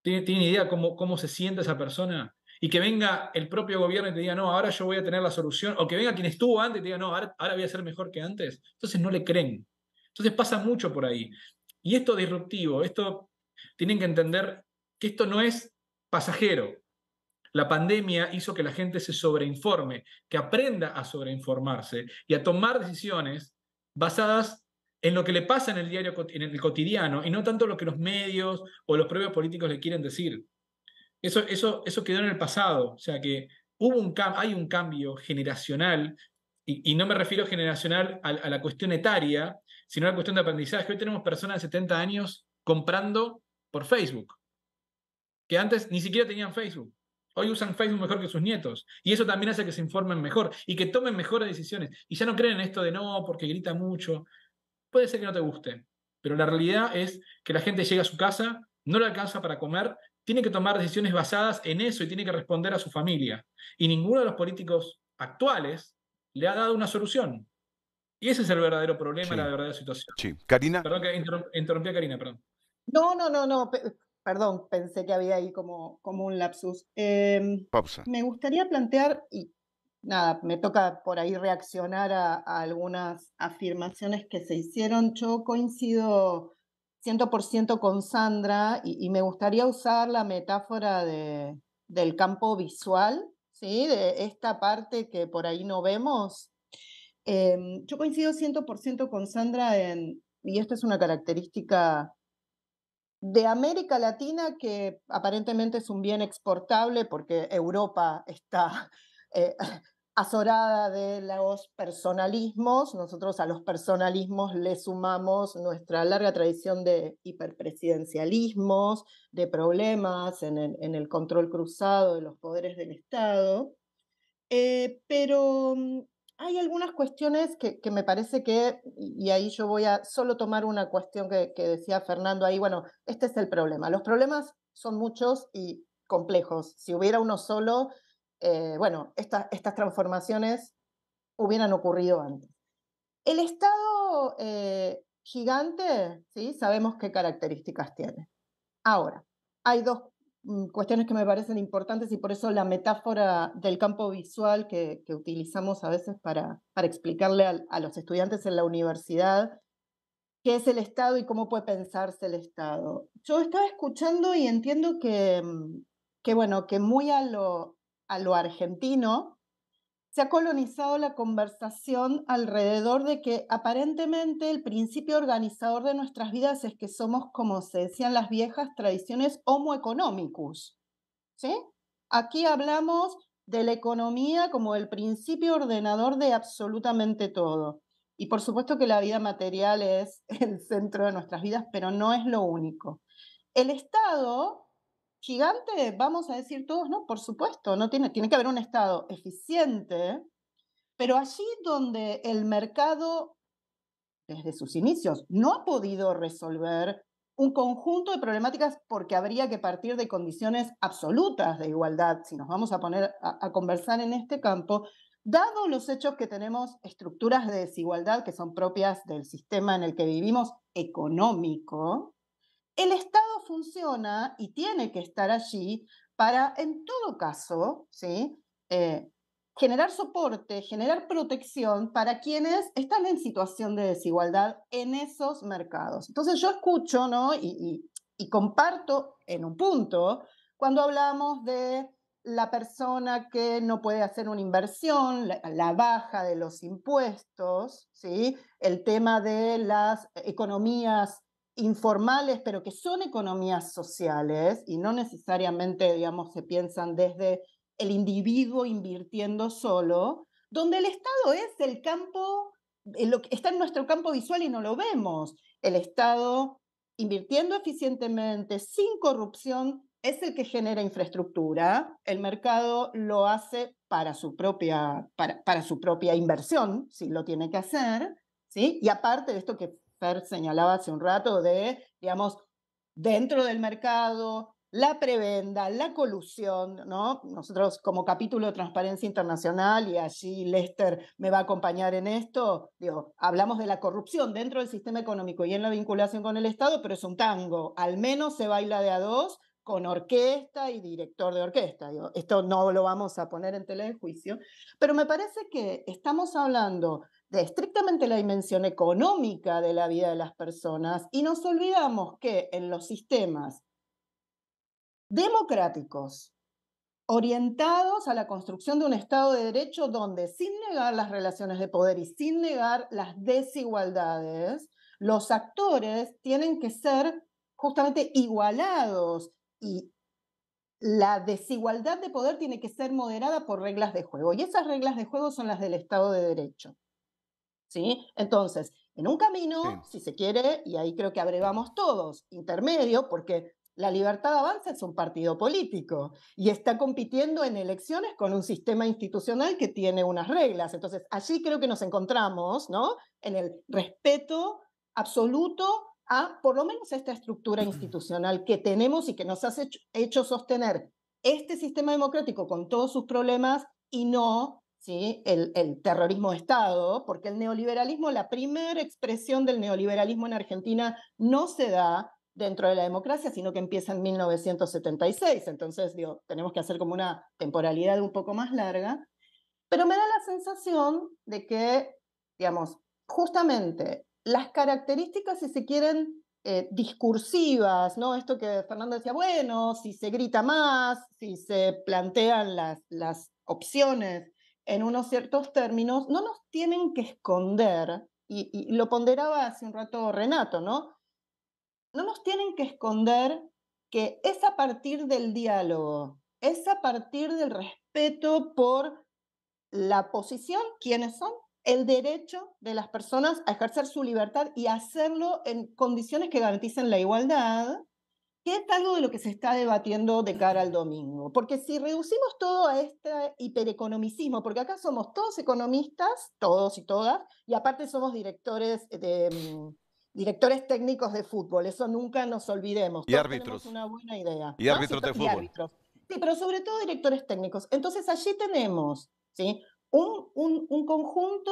¿Tienen idea cómo se siente esa persona? Y que venga el propio gobierno y te diga, no, ahora yo voy a tener la solución. O que venga quien estuvo antes y te diga, no, ahora voy a ser mejor que antes. Entonces no le creen. Entonces pasa mucho por ahí. Y esto disruptivo, tienen que entender que esto no es pasajero. La pandemia hizo que la gente se sobreinforme, que aprenda a sobreinformarse y a tomar decisiones basadas en lo que le pasa en el diario, en el cotidiano, y no tanto lo que los medios o los propios políticos le quieren decir. Eso quedó en el pasado. O sea que hay un cambio generacional, y no me refiero generacional a la cuestión etaria, sino a la cuestión de aprendizaje. Hoy tenemos personas de 70 años comprando por Facebook, que antes ni siquiera tenían Facebook. Hoy usan Facebook mejor que sus nietos. Y eso también hace que se informen mejor y que tomen mejores decisiones. Y ya no creen en esto de no, porque grita mucho. Puede ser que no te guste, pero la realidad es que la gente llega a su casa, no le alcanza para comer, tiene que tomar decisiones basadas en eso y tiene que responder a su familia. Y ninguno de los políticos actuales le ha dado una solución. Y ese es el verdadero problema, la verdadera situación. Sí. Karina. Perdón que interrumpí a Karina, perdón. No. Perdón, pensé que había ahí como un lapsus. Pausa. Me gustaría plantear, y nada, me toca por ahí reaccionar a algunas afirmaciones que se hicieron. Yo coincido 100% con Sandra y me gustaría usar la metáfora del campo visual, ¿sí? De esta parte que por ahí no vemos. Yo coincido 100% con Sandra y esta es una característica de América Latina que aparentemente es un bien exportable porque Europa está azorada de los personalismos. Nosotros a los personalismos le sumamos nuestra larga tradición de hiperpresidencialismos, de problemas en el control cruzado de los poderes del Estado. Pero hay algunas cuestiones que me parece que, y ahí yo voy a solo tomar una cuestión que decía Fernando ahí, bueno, este es el problema. Los problemas son muchos y complejos. Si hubiera uno solo, bueno, estas transformaciones hubieran ocurrido antes. El Estado gigante, ¿sí? Sabemos qué características tiene. Ahora, hay dos cuestiones que me parecen importantes y por eso la metáfora del campo visual que utilizamos a veces para explicarle a los estudiantes en la universidad qué es el Estado y cómo puede pensarse el Estado. Yo estaba escuchando y entiendo que muy a lo argentino se ha colonizado la conversación alrededor de que aparentemente el principio organizador de nuestras vidas es que somos, como se decían las viejas tradiciones, homo economicus, ¿sí? Aquí hablamos de la economía como el principio ordenador de absolutamente todo. Y por supuesto que la vida material es el centro de nuestras vidas, pero no es lo único. El Estado gigante, vamos a decir todos, no, por supuesto, no tiene que haber un Estado eficiente, pero allí donde el mercado, desde sus inicios, no ha podido resolver un conjunto de problemáticas porque habría que partir de condiciones absolutas de igualdad, si nos vamos a poner a conversar en este campo, dado los hechos que tenemos estructuras de desigualdad que son propias del sistema en el que vivimos económico, el Estado funciona y tiene que estar allí para, en todo caso, ¿sí? Generar soporte, generar protección para quienes están en situación de desigualdad en esos mercados. Entonces yo escucho, ¿no? y comparto en un punto cuando hablamos de la persona que no puede hacer una inversión, la baja de los impuestos, ¿sí? El tema de las economías informales, pero que son economías sociales y no necesariamente, digamos, se piensan desde el individuo invirtiendo solo, donde el Estado es el campo, está en nuestro campo visual y no lo vemos. El Estado invirtiendo eficientemente, sin corrupción, es el que genera infraestructura. El mercado lo hace para su propia inversión, si lo tiene que hacer, ¿sí? Y aparte de esto que Fer señalaba hace un rato de, digamos, dentro del mercado, la prebenda, la colusión, ¿no? Nosotros como capítulo de Transparencia Internacional, y allí Lester me va a acompañar en esto, digo, hablamos de la corrupción dentro del sistema económico y en la vinculación con el Estado, pero es un tango, al menos se baila de a dos, con orquesta y director de orquesta. Digo, esto no lo vamos a poner en tela de juicio, pero me parece que estamos hablando de estrictamente la dimensión económica de la vida de las personas y nos olvidamos que en los sistemas democráticos, orientados a la construcción de un Estado de Derecho donde, sin negar las relaciones de poder y sin negar las desigualdades, los actores tienen que ser justamente igualados y la desigualdad de poder tiene que ser moderada por reglas de juego. Y esas reglas de juego son las del Estado de Derecho. ¿Sí? Entonces, en un camino, si se quiere, y ahí creo que abrevamos todos, intermedio, porque la Libertad Avanza es un partido político y está compitiendo en elecciones con un sistema institucional que tiene unas reglas. Entonces, allí creo que nos encontramos, ¿no? En el respeto absoluto a, por lo menos, esta estructura institucional que tenemos y que nos ha hecho sostener este sistema democrático con todos sus problemas y no, ¿sí?, el terrorismo de Estado, porque el neoliberalismo, la primera expresión del neoliberalismo en Argentina no se da dentro de la democracia, sino que empieza en 1976. Entonces, digo, tenemos que hacer como una temporalidad un poco más larga. Pero me da la sensación de que, digamos, justamente las características, si se quieren, discursivas, ¿no? Esto que Fernando decía, bueno, si se grita más, si se plantean las opciones en unos ciertos términos, no nos tienen que esconder, y lo ponderaba hace un rato Renato, ¿no? No nos tienen que esconder que es a partir del diálogo, es a partir del respeto por la posición, quiénes son, el derecho de las personas a ejercer su libertad y hacerlo en condiciones que garanticen la igualdad, que es algo de lo que se está debatiendo de cara al domingo. Porque si reducimos todo a este hipereconomicismo, porque acá somos todos economistas, todos y todas, y aparte somos directores técnicos de fútbol, eso nunca nos olvidemos. Y todos árbitros. tenemos una buena idea. Y árbitros de fútbol. Árbitros. Sí, pero sobre todo directores técnicos. Entonces allí tenemos, ¿sí?, un conjunto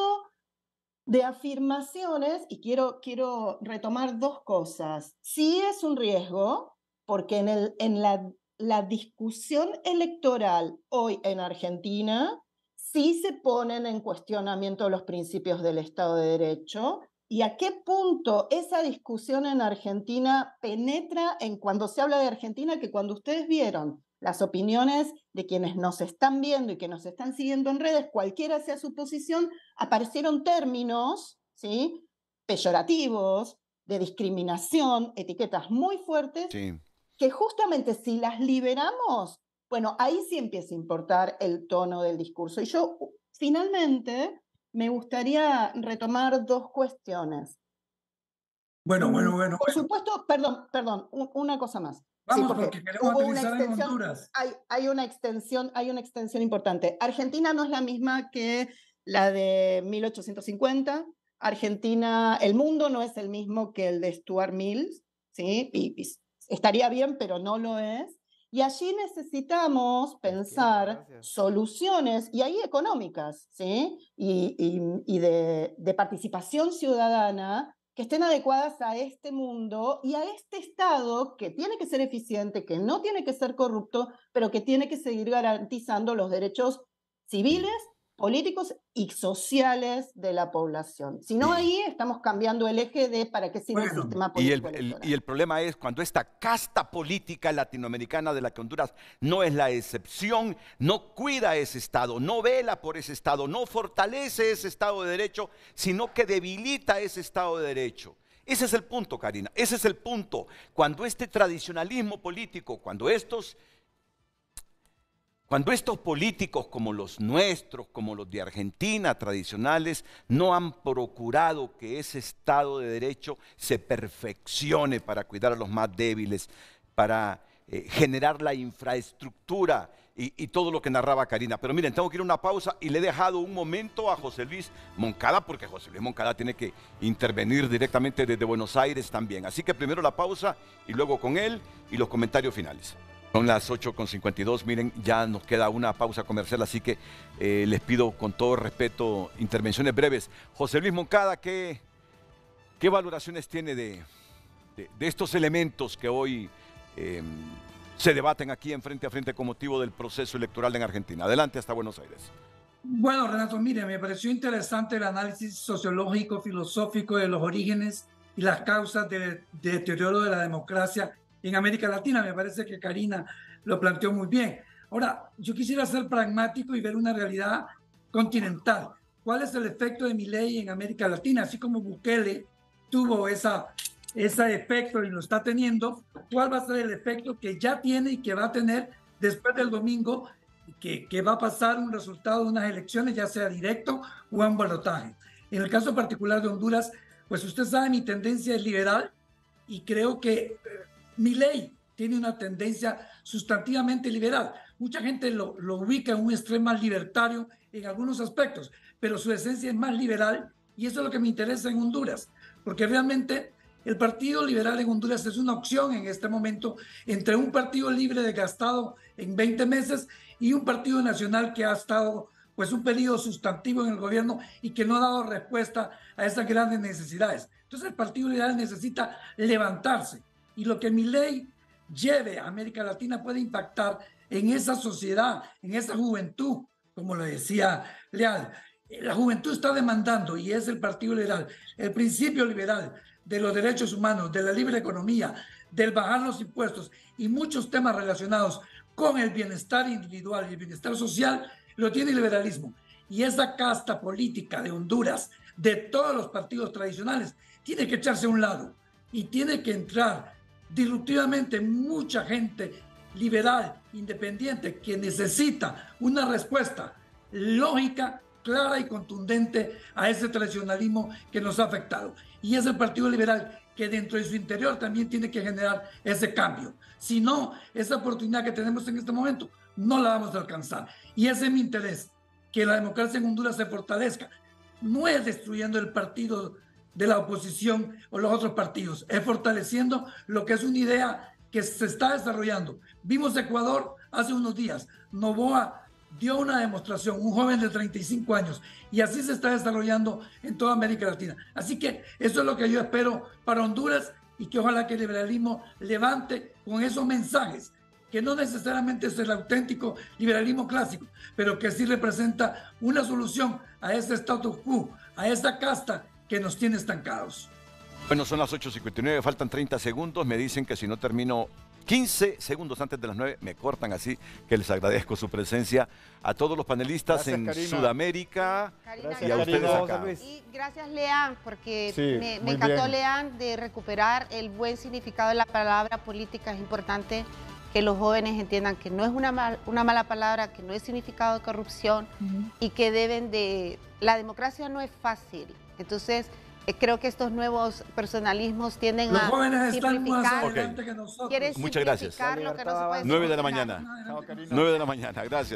de afirmaciones, y quiero retomar dos cosas. Sí es un riesgo, porque en la discusión electoral hoy en Argentina sí se ponen en cuestionamiento los principios del Estado de Derecho, y a qué punto esa discusión en Argentina penetra en cuando se habla de Argentina, que cuando ustedes vieron las opiniones de quienes nos están viendo y que nos están siguiendo en redes, cualquiera sea su posición, aparecieron términos, ¿sí?, peyorativos, de discriminación, etiquetas muy fuertes, sí, que justamente si las liberamos, bueno, ahí sí empieza a importar el tono del discurso. Y yo, finalmente, me gustaría retomar dos cuestiones. Bueno. Por supuesto, perdón, una cosa más. Vamos, sí, porque queremos utilizar en Honduras. Hay una extensión importante. Argentina no es la misma que la de 1850. Argentina, el mundo no es el mismo que el de Stuart Mills, ¿sí? Y estaría bien, pero no lo es. Y allí necesitamos pensar soluciones, y ahí económicas, ¿sí?, y de participación ciudadana, que estén adecuadas a este mundo y a este Estado que tiene que ser eficiente, que no tiene que ser corrupto, pero que tiene que seguir garantizando los derechos civiles políticos y sociales de la población. Si no, ahí estamos cambiando el eje de para qué sirve el sistema político electoral. Y el problema es cuando esta casta política latinoamericana de la que Honduras no es la excepción, no cuida ese Estado, no vela por ese Estado, no fortalece ese Estado de Derecho, sino que debilita ese Estado de Derecho. Ese es el punto, Karina, ese es el punto. Cuando este tradicionalismo político, cuando estos políticos como los nuestros, como los de Argentina, tradicionales, no han procurado que ese Estado de Derecho se perfeccione para cuidar a los más débiles, para generar la infraestructura y todo lo que narraba Karina. Pero miren, tengo que ir a una pausa y le he dejado un momento a José Luis Moncada, porque José Luis Moncada tiene que intervenir directamente desde Buenos Aires también. Así que primero la pausa y luego con él y los comentarios finales. Son las 8:52, miren, ya nos queda una pausa comercial, así que les pido con todo respeto intervenciones breves. José Luis Moncada, ¿qué valoraciones tiene de estos elementos que hoy se debaten aquí en Frente a Frente con motivo del proceso electoral en Argentina? Adelante hasta Buenos Aires. Bueno, Renato, mire, me pareció interesante el análisis sociológico, filosófico de los orígenes y las causas del deterioro de la democracia en América Latina. Me parece que Karina lo planteó muy bien. Ahora, yo quisiera ser pragmático y ver una realidad continental. ¿Cuál es el efecto de Milei en América Latina? Así como Bukele tuvo ese efecto y lo está teniendo, ¿cuál va a ser el efecto que ya tiene y que va a tener después del domingo, que va a pasar un resultado de unas elecciones, ya sea directo o en balotaje? En el caso particular de Honduras, pues usted sabe, mi tendencia es liberal y creo que Milei tiene una tendencia sustantivamente liberal. Mucha gente lo ubica en un extremo más libertario en algunos aspectos, pero su esencia es más liberal y eso es lo que me interesa en Honduras, porque realmente el Partido Liberal en Honduras es una opción en este momento entre un partido libre desgastado en 20 meses y un partido nacional que ha estado pues un periodo sustantivo en el gobierno y que no ha dado respuesta a esas grandes necesidades. Entonces el Partido Liberal necesita levantarse. Y lo que Milei lleve a América Latina puede impactar en esa sociedad, en esa juventud, como lo decía Leal. La juventud está demandando, y es el Partido Liberal, el principio liberal de los derechos humanos, de la libre economía, del bajar los impuestos y muchos temas relacionados con el bienestar individual y el bienestar social, lo tiene el liberalismo. Y esa casta política de Honduras, de todos los partidos tradicionales, tiene que echarse a un lado y tiene que entrar disruptivamente mucha gente liberal, independiente, que necesita una respuesta lógica, clara y contundente a ese tradicionalismo que nos ha afectado. Y es el Partido Liberal que dentro de su interior también tiene que generar ese cambio. Si no, esa oportunidad que tenemos en este momento no la vamos a alcanzar. Y ese es mi interés, que la democracia en Honduras se fortalezca. No es destruyendo el partido de la oposición o los otros partidos, es fortaleciendo lo que es una idea que se está desarrollando. Vimos Ecuador hace unos días, Noboa dio una demostración, un joven de 35 años, y así se está desarrollando en toda América Latina. Así que eso es lo que yo espero para Honduras y que ojalá que el liberalismo levante con esos mensajes, que no necesariamente es el auténtico liberalismo clásico, pero que sí representa una solución a ese status quo, a esa casta que nos tiene estancados. Bueno, son las 8:59, faltan 30 segundos. Me dicen que si no termino 15 segundos antes de las 9, me cortan, así que les agradezco su presencia a todos los panelistas. Gracias, en Karina. Sudamérica. Karina, y a ustedes acá. Y gracias, Leán, porque sí, me encantó, Leán, de recuperar el buen significado de la palabra política. Es importante que los jóvenes entiendan que no es una mala palabra, que no es significado de corrupción y que deben de... La democracia no es fácil. Entonces, creo que estos nuevos personalismos tienden los a jóvenes simplificar. Están más adelante que nosotros. Muchas gracias. Lo que no se puede 9 de la mañana. 9 de la mañana, gracias.